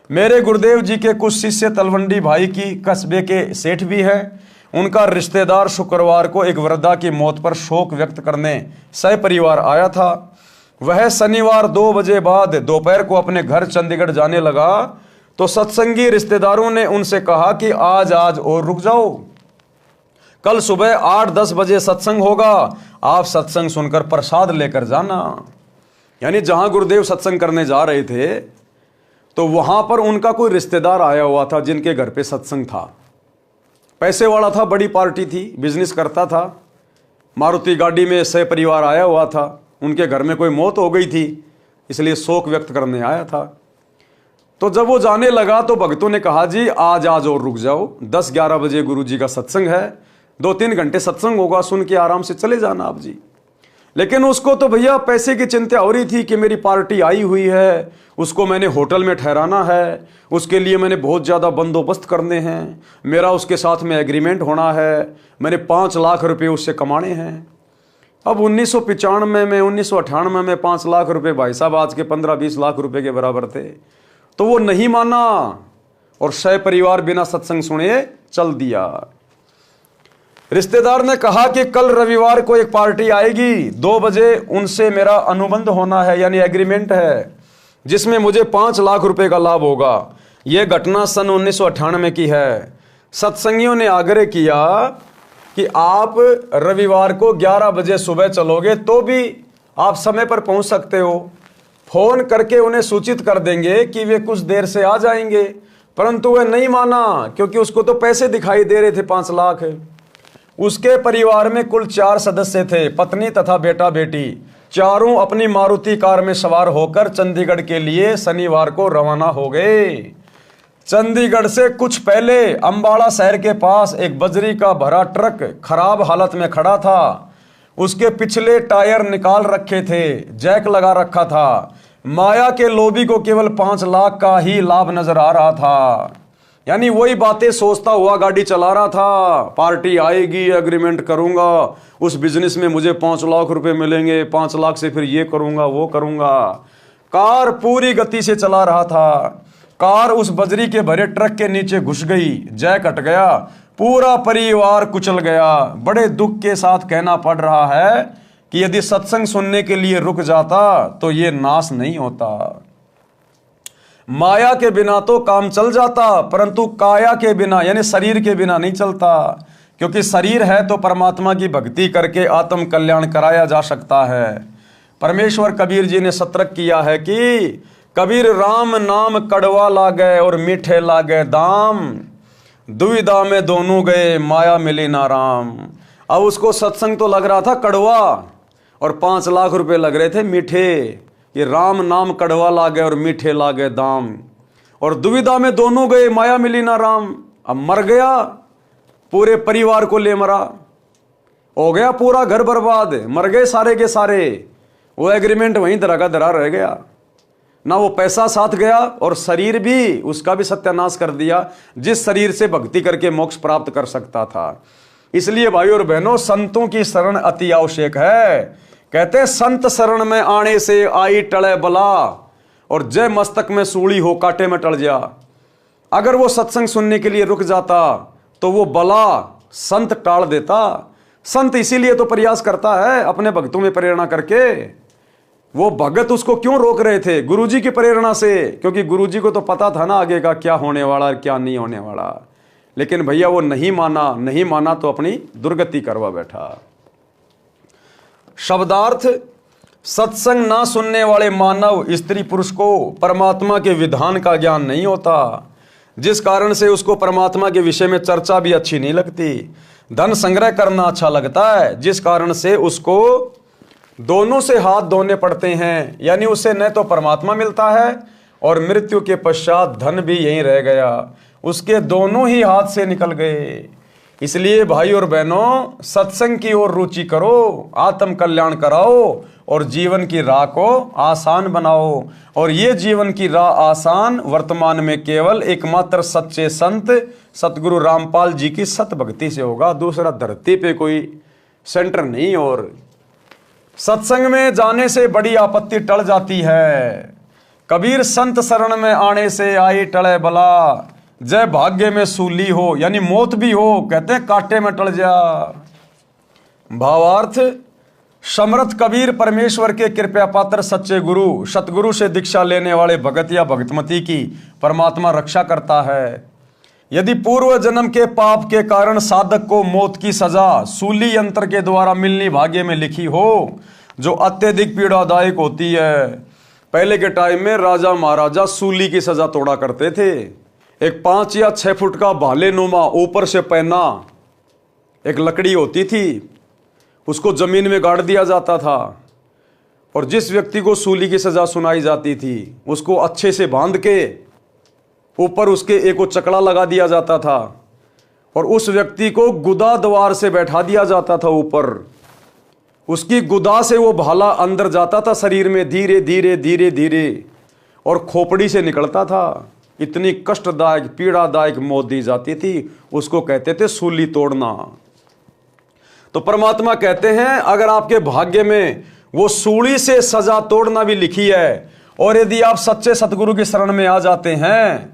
मेरे गुरुदेव जी के कुछ शिष्य तलवंडी भाई की कस्बे के सेठ भी हैं। उनका रिश्तेदार शुक्रवार को एक वृद्धा की मौत पर शोक व्यक्त करने सपरिवार आया था। वह शनिवार 2 बजे बाद दोपहर को अपने घर चंडीगढ़ जाने लगा तो सत्संगी रिश्तेदारों ने उनसे कहा कि आज और रुक जाओ, कल सुबह 8-10 बजे सत्संग होगा, आप सत्संग सुनकर प्रसाद लेकर जाना। यानी जहां गुरुदेव सत्संग करने जा रहे थे तो वहां पर उनका कोई रिश्तेदार आया हुआ था जिनके घर पे सत्संग था। पैसे वाला था, बड़ी पार्टी थी, बिजनेस करता था, मारुति गाड़ी में सपरिवार आया हुआ था। उनके घर में कोई मौत हो गई थी, इसलिए शोक व्यक्त करने आया था। तो जब वो जाने लगा तो भक्तों ने कहा जी आज और रुक जाओ, 10-11 बजे गुरु जी का सत्संग है, 2-3 घंटे सत्संग होगा, सुन के आराम से चले जाना आप जी। लेकिन उसको तो भैया पैसे की चिंता हो रही थी कि मेरी पार्टी आई हुई है, उसको मैंने होटल में ठहराना है, उसके लिए मैंने बहुत ज़्यादा बंदोबस्त करने हैं, मेरा उसके साथ में एग्रीमेंट होना है, मैंने 5 लाख रुपए उससे कमाने हैं। अब 1995 में 1998 में 5 लाख रुपए भाई साहब आज के 15-20 लाख रुपए के बराबर थे। तो वो नहीं माना और सपरिवार बिना सत्संग सुने चल दिया। रिश्तेदार ने कहा कि कल रविवार को एक पार्टी आएगी, 2 बजे उनसे मेरा अनुबंध होना है यानी एग्रीमेंट है, जिसमें मुझे 5 लाख रुपए का लाभ होगा। यह घटना सन 1998 की है। सत्संगियों ने आग्रह किया कि आप रविवार को 11 बजे सुबह चलोगे तो भी आप समय पर पहुंच सकते हो, फोन करके उन्हें सूचित कर देंगे कि वे कुछ देर से आ जाएंगे। परंतु वह नहीं माना क्योंकि उसको तो पैसे दिखाई दे रहे थे 5 लाख। उसके परिवार में कुल 4 सदस्य थे, पत्नी तथा बेटा बेटी। चारों अपनी मारुति कार में सवार होकर चंडीगढ़ के लिए शनिवार को रवाना हो गए। चंडीगढ़ से कुछ पहले अंबाला शहर के पास एक बजरी का भरा ट्रक खराब हालत में खड़ा था। उसके पिछले टायर निकाल रखे थे, जैक लगा रखा था। माया के लोभी को केवल 5 लाख का ही लाभ नजर आ रहा था। यानी वही बातें सोचता हुआ गाड़ी चला रहा था, पार्टी आएगी, एग्रीमेंट करूंगा, उस बिजनेस में मुझे 5 लाख रुपए मिलेंगे, 5 लाख से फिर ये करूंगा वो करूंगा। कार पूरी गति से चला रहा था। कार उस बजरी के भरे ट्रक के नीचे घुस गई, जैक हट गया, पूरा परिवार कुचल गया। बड़े दुख के साथ कहना पड़ रहा है कि यदि सत्संग सुनने के लिए रुक जाता तो ये नाश नहीं होता। माया के बिना तो काम चल जाता, परंतु काया के बिना यानी शरीर के बिना नहीं चलता, क्योंकि शरीर है तो परमात्मा की भक्ति करके आत्म कल्याण कराया जा सकता है। परमेश्वर कबीर जी ने सतर्क किया है कि कबीर राम नाम कड़वा लागे और मीठे लागे दाम, दुविधा में दोनों गए माया मिली ना राम। अब उसको सत्संग तो लग रहा था कड़वा और 5 लाख रुपए लग रहे थे मीठे। ये राम नाम कड़वा लागे और मीठे लागे दाम, और दुविधा में दोनों गए माया मिली ना राम। अब मर गया, पूरे परिवार को ले मरा, हो गया पूरा घर बर्बाद, मर गए सारे के सारे। वो एग्रीमेंट वहीं धरा का धरा रह गया, ना वो पैसा साथ गया और शरीर भी उसका भी सत्यानाश कर दिया, जिस शरीर से भक्ति करके मोक्ष प्राप्त कर सकता था। इसलिए भाई और बहनों, संतों की शरण अति आवश्यक है। कहते संत शरण में आने से आई टले बला, और जय मस्तक में सूली हो कांटे में टल जा। अगर वो सत्संग सुनने के लिए रुक जाता तो वो बला संत टाल देता। संत इसीलिए तो प्रयास करता है अपने भक्तों में प्रेरणा करके। वो भगत उसको क्यों रोक रहे थे? गुरुजी की प्रेरणा से, क्योंकि गुरुजी को तो पता था ना आगे का क्या होने वाला और क्या नहीं होने वाला। लेकिन भैया वो नहीं माना तो अपनी दुर्गति करवा बैठा। शब्दार्थ, सत्संग ना सुनने वाले मानव स्त्री पुरुष को परमात्मा के विधान का ज्ञान नहीं होता, जिस कारण से उसको परमात्मा के विषय में चर्चा भी अच्छी नहीं लगती। धन संग्रह करना अच्छा लगता है, जिस कारण से उसको दोनों से हाथ धोने पड़ते हैं। यानी उसे न तो परमात्मा मिलता है और मृत्यु के पश्चात धन भी यहीं रह गया। उसके दोनों ही हाथ से निकल गए। इसलिए भाई और बहनों, सत्संग की ओर रुचि करो, आत्म कल्याण कराओ और जीवन की राह को आसान बनाओ। और ये जीवन की राह आसान वर्तमान में केवल एकमात्र सच्चे संत सतगुरु रामपाल जी की सत भक्ति से होगा। दूसरा धरती पे कोई सेंटर नहीं। और सत्संग में जाने से बड़ी आपत्ति टल जाती है। कबीर संत शरण में आने से आई टले बला, जय भाग्य में सूली हो, यानी मौत भी हो, कहते हैं कांटे में टल जा। भावार्थ, समर्थ कबीर परमेश्वर के कृपया पात्र सच्चे गुरु सतगुरु से दीक्षा लेने वाले भगत या भगतमती की परमात्मा रक्षा करता है। यदि पूर्व जन्म के पाप के कारण साधक को मौत की सजा सूली यंत्र के द्वारा मिलनी भाग्य में लिखी हो, जो अत्यधिक पीड़ादायक होती है। पहले के टाइम में राजा महाराजा सूली की सजा तोड़ा करते थे। एक 5 या 6 फुट का भाले नुमा ऊपर से पहना एक लकड़ी होती थी, उसको जमीन में गाड़ दिया जाता था। और जिस व्यक्ति को सूली की सजा सुनाई जाती थी उसको अच्छे से बांध के ऊपर उसके एक चकड़ा लगा दिया जाता था और उस व्यक्ति को गुदा द्वार से बैठा दिया जाता था ऊपर। उसकी गुदा से वो भाला अंदर जाता था शरीर में, धीरे धीरे धीरे धीरे, और खोपड़ी से निकलता था। इतनी कष्टदायक पीड़ादायक मौत दी जाती थी, उसको कहते थे सूली तोड़ना। तो परमात्मा कहते हैं अगर आपके भाग्य में वो सूली से सजा तोड़ना भी लिखी है और यदि आप सच्चे सतगुरु की शरण में आ जाते हैं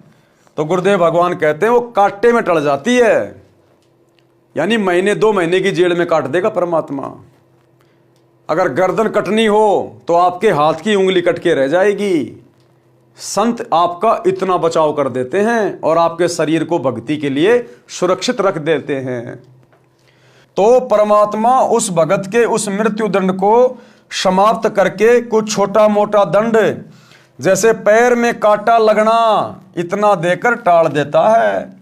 तो गुरुदेव भगवान कहते हैं वो कांटे में टल जाती है। यानी महीने 2 महीने की जेल में काट देगा परमात्मा। अगर गर्दन कटनी हो तो आपके हाथ की उंगली कट के रह जाएगी। संत आपका इतना बचाव कर देते हैं और आपके शरीर को भक्ति के लिए सुरक्षित रख देते हैं। तो परमात्मा उस भगत के उस मृत्यु दंड को समाप्त करके कुछ छोटा मोटा दंड, जैसे पैर में कांटा लगना, इतना देकर टाल देता है।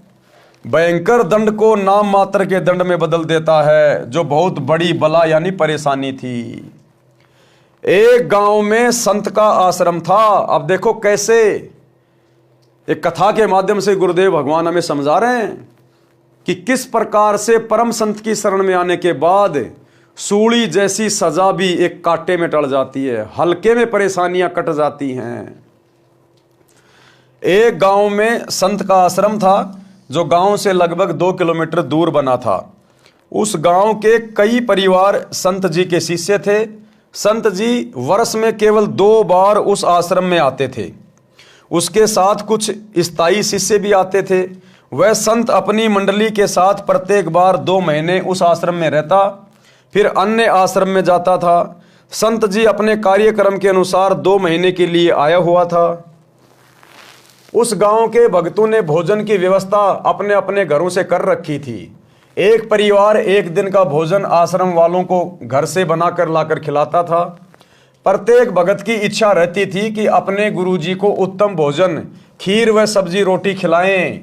भयंकर दंड को नाम मात्र के दंड में बदल देता है, जो बहुत बड़ी बला यानी परेशानी थी। एक गांव में संत का आश्रम था। अब देखो कैसे एक कथा के माध्यम से गुरुदेव भगवान हमें समझा रहे हैं कि किस प्रकार से परम संत की शरण में आने के बाद सूली जैसी सजा भी एक कांटे में टल जाती है, हल्के में परेशानियां कट जाती हैं। एक गांव में संत का आश्रम था जो गांव से लगभग 2 किलोमीटर दूर बना था। उस गांव के कई परिवार संत जी के शिष्य थे। संत जी वर्ष में केवल 2 बार उस आश्रम में आते थे। उसके साथ कुछ स्थायी शिष्य भी आते थे। वह संत अपनी मंडली के साथ प्रत्येक बार 2 महीने उस आश्रम में रहता, फिर अन्य आश्रम में जाता था। संत जी अपने कार्यक्रम के अनुसार 2 महीने के लिए आया हुआ था। उस गांव के भक्तों ने भोजन की व्यवस्था अपने अपने घरों से कर रखी थी। एक परिवार एक दिन का भोजन आश्रम वालों को घर से बनाकर लाकर खिलाता था। प्रत्येक भगत की इच्छा रहती थी कि अपने गुरुजी को उत्तम भोजन, खीर व सब्जी रोटी खिलाएं।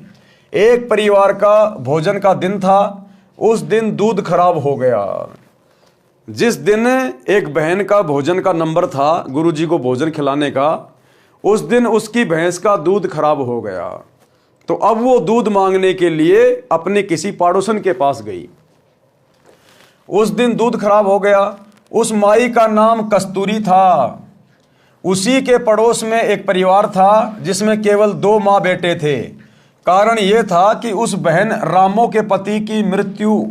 एक परिवार का भोजन का दिन था। उस दिन दूध खराब हो गया। जिस दिन एक बहन का भोजन का नंबर था गुरुजी को भोजन खिलाने का, उस दिन उसकी भैंस का दूध खराब हो गया। तो अब वो दूध मांगने के लिए अपने किसी पड़ोसन के पास गई। उस दिन दूध खराब हो गया। उस माई का नाम कस्तूरी था। उसी के पड़ोस में एक परिवार था जिसमें केवल 2 माँ बेटे थे। कारण यह था कि उस बहन रामो के पति की मृत्यु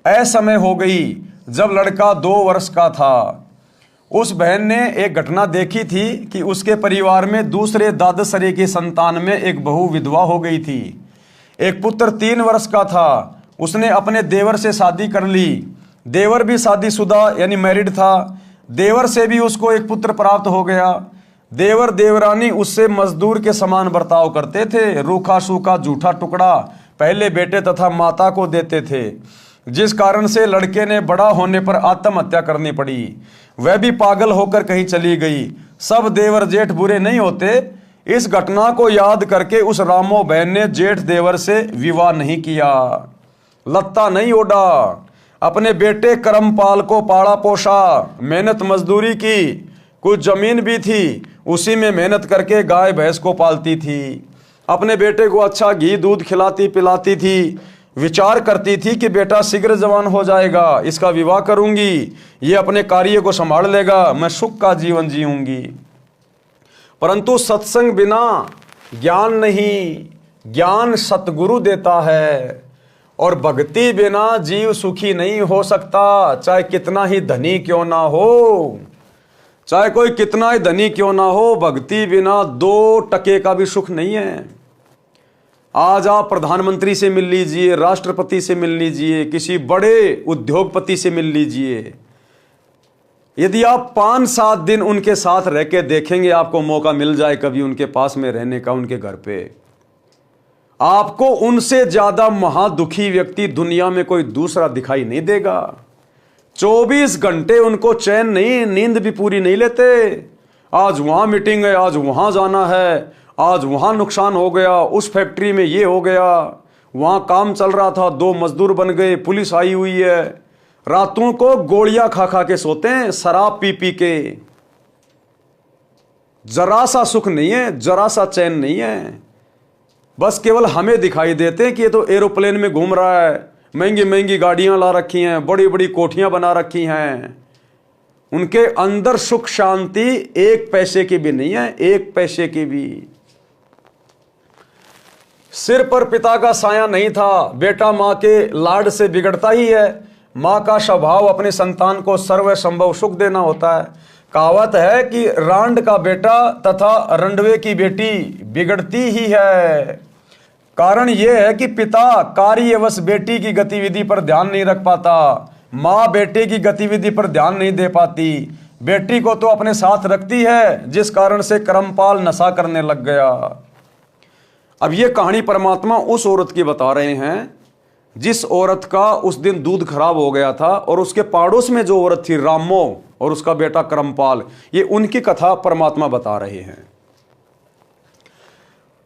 असमय हो गई जब लड़का 2 वर्ष का था। उस बहन ने एक घटना देखी थी कि उसके परिवार में दूसरे दादसरे की संतान में एक बहू विधवा हो गई थी। एक पुत्र 3 वर्ष का था। उसने अपने देवर से शादी कर ली। देवर भी शादीशुदा यानी मैरिड था। देवर से भी उसको एक पुत्र प्राप्त हो गया। देवर देवरानी उससे मजदूर के समान बर्ताव करते थे। रूखा सूखा जूठा टुकड़ा पहले बेटे तथा माता को देते थे, जिस कारण से लड़के ने बड़ा होने पर आत्महत्या करनी पड़ी। वह भी पागल होकर कहीं चली गई। सब देवर जेठ बुरे नहीं होते। इस घटना को याद करके उस रामो बहन ने जेठ देवर से विवाह नहीं किया, लत्ता नहीं ओढ़ा, अपने बेटे करमपाल को पाला पोसा, मेहनत मजदूरी की। कुछ जमीन भी थी, उसी में मेहनत करके गाय भैंस को पालती थी। अपने बेटे को अच्छा घी दूध खिलाती पिलाती थी, विचार करती थी कि बेटा शीघ्र जवान हो जाएगा, इसका विवाह करूंगी, ये अपने कार्य को संभाल लेगा, मैं सुख का जीवन जीऊंगी। परंतु सत्संग बिना ज्ञान नहीं, ज्ञान सतगुरु देता है, और भक्ति बिना जीव सुखी नहीं हो सकता, चाहे कितना ही धनी क्यों ना हो, चाहे कोई कितना ही धनी क्यों ना हो, भक्ति बिना 2 टके का भी सुख नहीं है। आज आप प्रधानमंत्री से मिल लीजिए, राष्ट्रपति से मिल लीजिए, किसी बड़े उद्योगपति से मिल लीजिए, यदि आप 5-7 दिन उनके साथ रह के देखेंगे, आपको मौका मिल जाए कभी उनके पास में रहने का, उनके घर पे, आपको उनसे ज्यादा महादुखी व्यक्ति दुनिया में कोई दूसरा दिखाई नहीं देगा। 24 घंटे उनको चैन नहीं, नींद भी पूरी नहीं लेते। आज वहां मीटिंग है, आज वहां जाना है, आज वहां नुकसान हो गया, उस फैक्ट्री में ये हो गया, वहां काम चल रहा था 2 मजदूर बन गए, पुलिस आई हुई है। रातों को गोलियां खा खा के सोते हैं, शराब पी पी के। जरा सा सुख नहीं है, जरा सा चैन नहीं है। बस केवल हमें दिखाई देते हैं कि ये तो एरोप्लेन में घूम रहा है, महंगी महंगी गाड़ियां ला रखी हैं, बड़ी बड़ी कोठियां बना रखी हैं। उनके अंदर सुख शांति 1 पैसे की भी नहीं है, 1 पैसे की भी। सिर पर पिता का साया नहीं था, बेटा मां के लाड से बिगड़ता ही है। मां का स्वभाव अपने संतान को सर्व संभव सुख देना होता है। कहावत है कि रांड का बेटा तथा रंडवे की बेटी बिगड़ती ही है। कारण यह है कि पिता कार्यवश बेटी की गतिविधि पर ध्यान नहीं रख पाता, मां बेटे की गतिविधि पर ध्यान नहीं दे पाती। बेटी को तो अपने साथ रखती है, जिस कारण से करमपाल नशा करने लग गया। अब ये कहानी परमात्मा उस औरत की बता रहे हैं जिस औरत का उस दिन दूध खराब हो गया था, और उसके पड़ोस में जो औरत थी रामो और उसका बेटा करमपाल, ये उनकी कथा परमात्मा बता रहे हैं।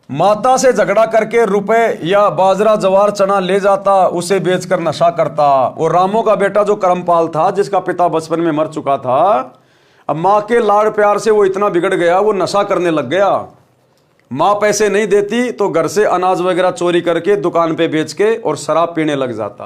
माता से झगड़ा करके रुपए या बाजरा जवार चना ले जाता, उसे बेचकर नशा करता। और रामो का बेटा जो करमपाल था, जिसका पिता बचपन में मर चुका था, अब मां के लाड़ प्यार से वो इतना बिगड़ गया, वो नशा करने लग गया। मां पैसे नहीं देती तो घर से अनाज वगैरह चोरी करके दुकान पे बेच के और शराब पीने लग जाता।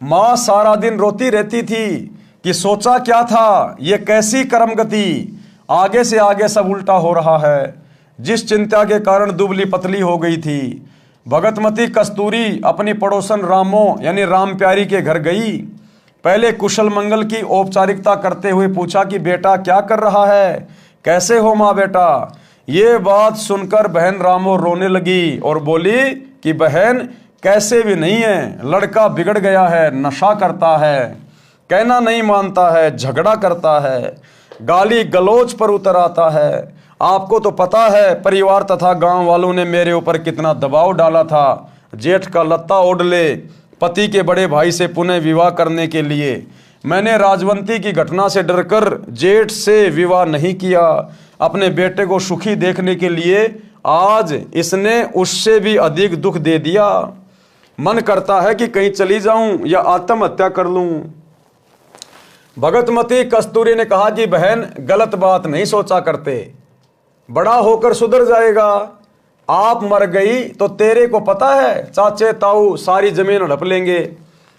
मां सारा दिन रोती रहती थी कि सोचा क्या था, ये कैसी कर्म गति, आगे से आगे सब उल्टा हो रहा है। जिस चिंता के कारण दुबली पतली हो गई थी। भगतमती कस्तूरी अपनी पड़ोसन रामो यानी राम प्यारी के घर गई। पहले कुशल मंगल की औपचारिकता करते हुए पूछा कि बेटा क्या कर रहा है, कैसे हो माँ बेटा। ये बात सुनकर बहन रामो रोने लगी और बोली कि बहन कैसे भी नहीं है, लड़का बिगड़ गया है, नशा करता है, कहना नहीं मानता है, झगड़ा करता है, गाली गलौज पर उतर आता है। आपको तो पता है परिवार तथा गांव वालों ने मेरे ऊपर कितना दबाव डाला था। जेठ का लत्ता ओढ़ ले पति के बड़े भाई से पुनः विवाह करने के लिए। मैंने राजवंती की घटना से डरकर जेठ से विवाह नहीं किया। अपने बेटे को सुखी देखने के लिए आज इसने उससे भी अधिक दुख दे दिया। मन करता है कि कहीं चली जाऊं या आत्महत्या कर लूं। भगतमती कस्तूरी ने कहा कि बहन गलत बात नहीं सोचा करते, बड़ा होकर सुधर जाएगा। आप मर गई तो तेरे को पता है चाचे ताऊ सारी जमीन हड़प लेंगे,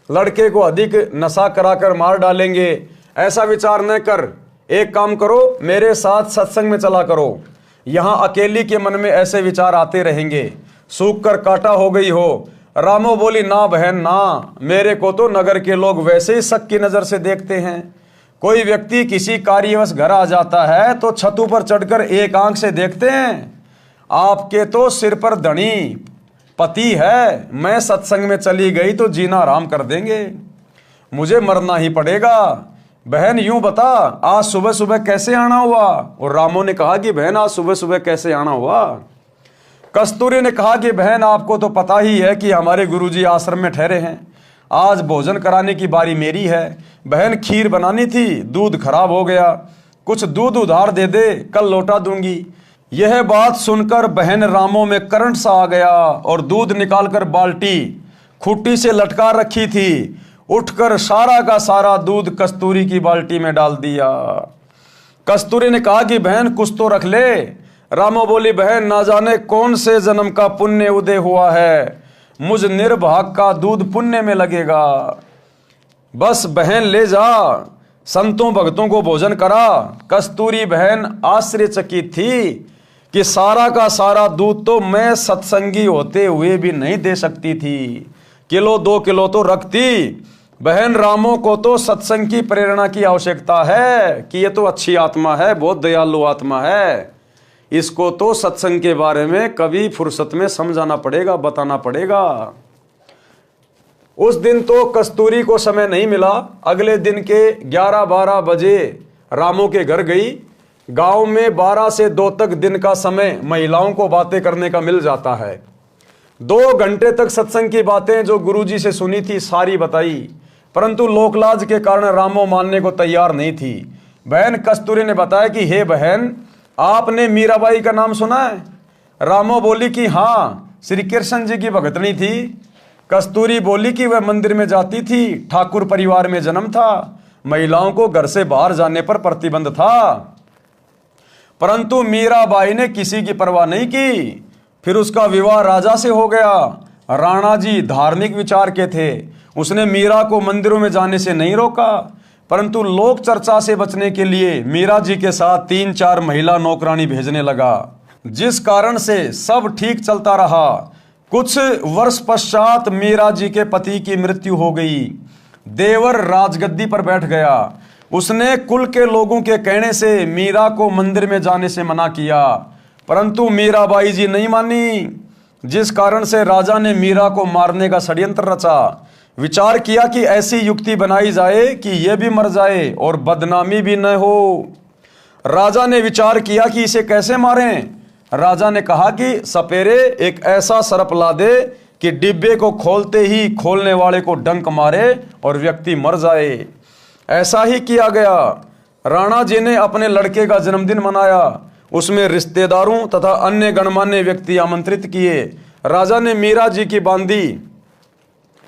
लड़के को अधिक नशा कराकर मार डालेंगे। ऐसा विचार न कर, एक काम करो, मेरे साथ सत्संग में चला करो। यहाँ अकेली के मन में ऐसे विचार आते रहेंगे, सूख कर काटा हो गई हो। रामो बोली ना बहन ना, मेरे को तो नगर के लोग वैसे ही शक की नजर से देखते हैं। कोई व्यक्ति किसी कार्यवश घर आ जाता है तो छतों पर चढ़कर एक आंख से देखते हैं। आपके तो सिर पर धनी पति है, मैं सत्संग में चली गई तो जीना आराम कर देंगे, मुझे मरना ही पड़ेगा। बहन यूं बता आज सुबह सुबह कैसे आना हुआ। और रामो ने कहा कि बहन आज सुबह सुबह कैसे आना हुआ। कस्तूरी ने कहा कि बहन आपको तो पता ही है कि हमारे गुरुजी आश्रम में ठहरे हैं, आज भोजन कराने की बारी मेरी है। बहन खीर बनानी थी, दूध खराब हो गया, कुछ दूध उधार दे दे, कल लौटा दूंगी। यह बात सुनकर बहन रामो में करंट सा आ गया और दूध निकालकर बाल्टी खूंटी से लटका रखी थी, उठकर सारा का सारा दूध कस्तूरी की बाल्टी में डाल दिया। कस्तूरी ने कहा कि बहन कुछ तो रख ले, रामो बोली, बहन ना जाने कौन से जन्म का पुण्य उदय हुआ है, मुझ निर्भाग का दूध पुण्य में लगेगा। बस बहन ले जा, संतों भक्तों को भोजन करा। कस्तूरी बहन आश्चर्यचकित थी कि सारा का सारा दूध तो मैं सत्संगी होते हुए भी नहीं दे सकती थी, किलो 2 किलो तो रखती। बहन रामो को तो सत्संग की प्रेरणा की आवश्यकता है कि ये तो अच्छी आत्मा है, बहुत दयालु आत्मा है, इसको तो सत्संग के बारे में कभी फुर्सत में समझाना पड़ेगा, बताना पड़ेगा। उस दिन तो कस्तूरी को समय नहीं मिला। अगले दिन के 11-12 बजे रामो के घर गई। गांव में 12 से 2 तक दिन का समय महिलाओं को बातें करने का मिल जाता है। 2 घंटे तक सत्संग की बातें जो गुरुजी से सुनी थी सारी बताई, परंतु लोकलाज के कारण रामो मानने को तैयार नहीं थी। बहन कस्तूरी ने बताया कि हे बहन, आपने मीराबाई का नाम सुना है? रामो बोली कि हाँ, श्री कृष्ण जी की भगतनी थी। कस्तूरी बोली कि वह मंदिर में जाती थी, ठाकुर परिवार में जन्म था, महिलाओं को घर से बाहर जाने पर प्रतिबंध था, परंतु मीराबाई ने किसी की परवाह नहीं की। फिर उसका विवाह राजा से हो गया। राणा जी धार्मिक विचार के थे, उसने मीरा को मंदिरों में जाने से नहीं रोका, परंतु लोक चर्चा से बचने के लिए मीरा जी के साथ 3-4 महिला नौकरानी भेजने लगा, जिस कारण से सब ठीक चलता रहा। कुछ वर्ष पश्चात मीरा जी के पति की मृत्यु हो गई। देवर राजगद्दी पर बैठ गया। उसने कुल के लोगों के कहने से मीरा को मंदिर में जाने से मना किया, परंतु मीराबाई जी नहीं मानी, जिस कारण से राजा ने मीरा को मारने का षड्यंत्र रचा। विचार किया कि ऐसी युक्ति बनाई जाए कि यह भी मर जाए और बदनामी भी न हो। राजा ने विचार किया कि इसे कैसे मारें। राजा ने कहा कि सपेरे एक ऐसा सर्प ला दे कि डिब्बे को खोलते ही खोलने वाले को डंक मारे और व्यक्ति मर जाए। ऐसा ही किया गया। राणा जी ने अपने लड़के का जन्मदिन मनाया। उसमें रिश्तेदारों तथा अन्य गणमान्य व्यक्ति आमंत्रित किए। राजा ने मीरा जी की बांदी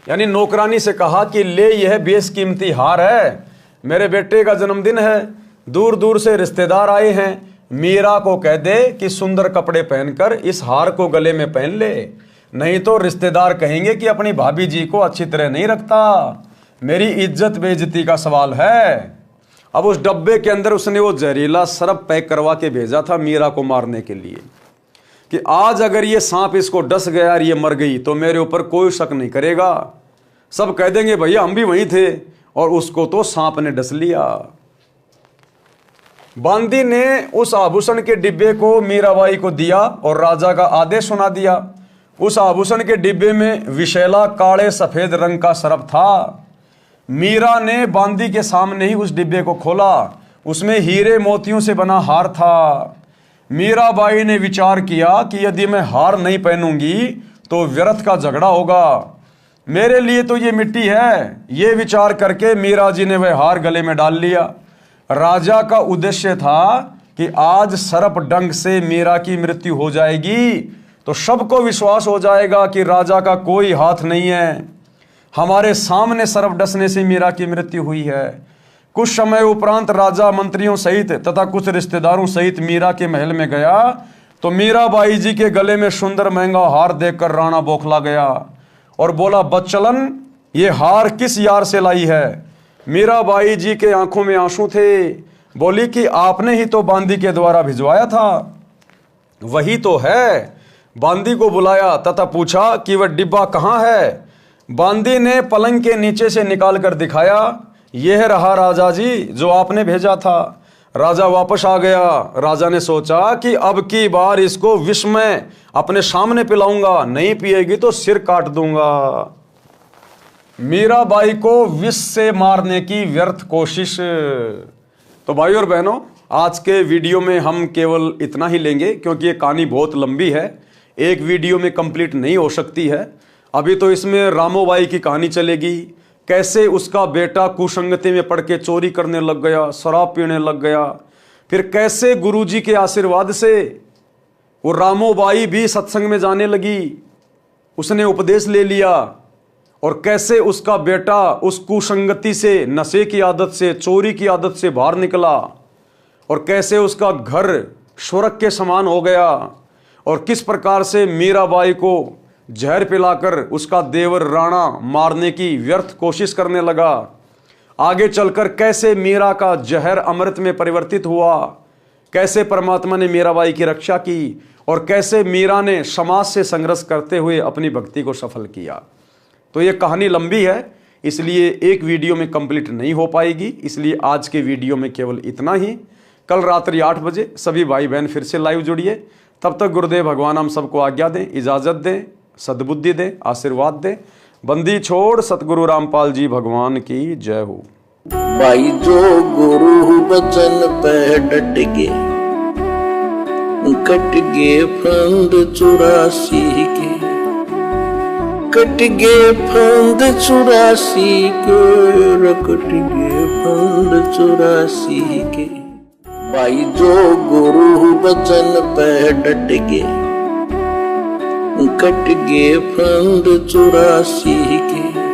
यानी नौकरानी से कहा कि ले, यह बेशकीमती हार है, मेरे बेटे का जन्मदिन है, दूर दूर से रिश्तेदार आए हैं, मीरा को कह दे कि सुंदर कपड़े पहनकर इस हार को गले में पहन ले, नहीं तो रिश्तेदार कहेंगे कि अपनी भाभी जी को अच्छी तरह नहीं रखता, मेरी इज्जत बेइज्जती का सवाल है। अब उस डब्बे के अंदर उसने वो जहरीला सर्प पैक करवा के भेजा था मीरा को मारने के लिए कि आज अगर ये सांप इसको डस गया और ये मर गई तो मेरे ऊपर कोई शक नहीं करेगा, सब कह देंगे भैया हम भी वहीं थे, और उसको तो सांप ने डस लिया। बांदी ने उस आभूषण के डिब्बे को मीराबाई को दिया और राजा का आदेश सुना दिया। उस आभूषण के डिब्बे में विशैला काले सफेद रंग का सर्प था। मीरा ने बांदी के सामने ही उस डिब्बे को खोला। उसमें हीरे मोतियों से बना हार था। मीराबाई ने विचार किया कि यदि मैं हार नहीं पहनूंगी तो व्यर्थ का झगड़ा होगा, मेरे लिए तो ये मिट्टी है। ये विचार करके मीरा जी ने वह हार गले में डाल लिया। राजा का उद्देश्य था कि आज सर्प डंक से मीरा की मृत्यु हो जाएगी तो सबको विश्वास हो जाएगा कि राजा का कोई हाथ नहीं है, हमारे सामने सर्प डसने से मीरा की मृत्यु हुई है। कुछ समय उपरांत राजा मंत्रियों सहित तथा कुछ रिश्तेदारों सहित मीरा के महल में गया तो मीराबाई जी के गले में सुंदर महंगा हार देखकर राणा बौखला गया और बोला, बच्चलन ये हार किस यार से लाई है? मीराबाई जी के आंखों में आंसू थे। बोली कि आपने ही तो बांदी के द्वारा भिजवाया था। वही तो है। बांदी को बुलाया तथा पूछा कि वह डिब्बा कहाँ है। बांदी ने पलंग के नीचे से निकाल कर दिखाया, यह रहा राजा जी जो आपने भेजा था। राजा वापस आ गया। राजा ने सोचा कि अब की बार इसको विष में अपने सामने पिलाऊंगा, नहीं पिएगी तो सिर काट दूंगा। मीराबाई को विष से मारने की व्यर्थ कोशिश। तो भाई और बहनों, आज के वीडियो में हम केवल इतना ही लेंगे क्योंकि ये कहानी बहुत लंबी है, एक वीडियो में कंप्लीट नहीं हो सकती है। अभी तो इसमें रामोबाई की कहानी चलेगी, कैसे उसका बेटा कुसंगति में पड़ के चोरी करने लग गया, शराब पीने लग गया, फिर कैसे गुरुजी के आशीर्वाद से वो रामोबाई भी सत्संग में जाने लगी, उसने उपदेश ले लिया, और कैसे उसका बेटा उस कुसंगति से, नशे की आदत से, चोरी की आदत से बाहर निकला, और कैसे उसका घर स्वर्ग के समान हो गया और किस प्रकार से मीराबाई को जहर पिलाकर उसका देवर राणा मारने की व्यर्थ कोशिश करने लगा। आगे चलकर कैसे मीरा का जहर अमृत में परिवर्तित हुआ, कैसे परमात्मा ने मीराबाई की रक्षा की और कैसे मीरा ने समाज से संघर्ष करते हुए अपनी भक्ति को सफल किया। तो ये कहानी लंबी है, इसलिए एक वीडियो में कंप्लीट नहीं हो पाएगी, इसलिए आज के वीडियो में केवल इतना ही। कल रात्रि 8 बजे सभी भाई बहन फिर से लाइव जुड़िए। तब तक गुरुदेव भगवान हम सबको आज्ञा दें, इजाज़त दें, सद्बुद्धि दें, आशीर्वाद दें। बंदी छोड़ सतगुरु रामपाल जी भगवान की जय हो। भाई जो गुरु बचन पे डट गे, कट गे फंद 84 के, कट गे फंद 84 के, कट गे फंद 84 के। भाई जो गुरु बचन पे डट गे, कट गे फंद 84 के।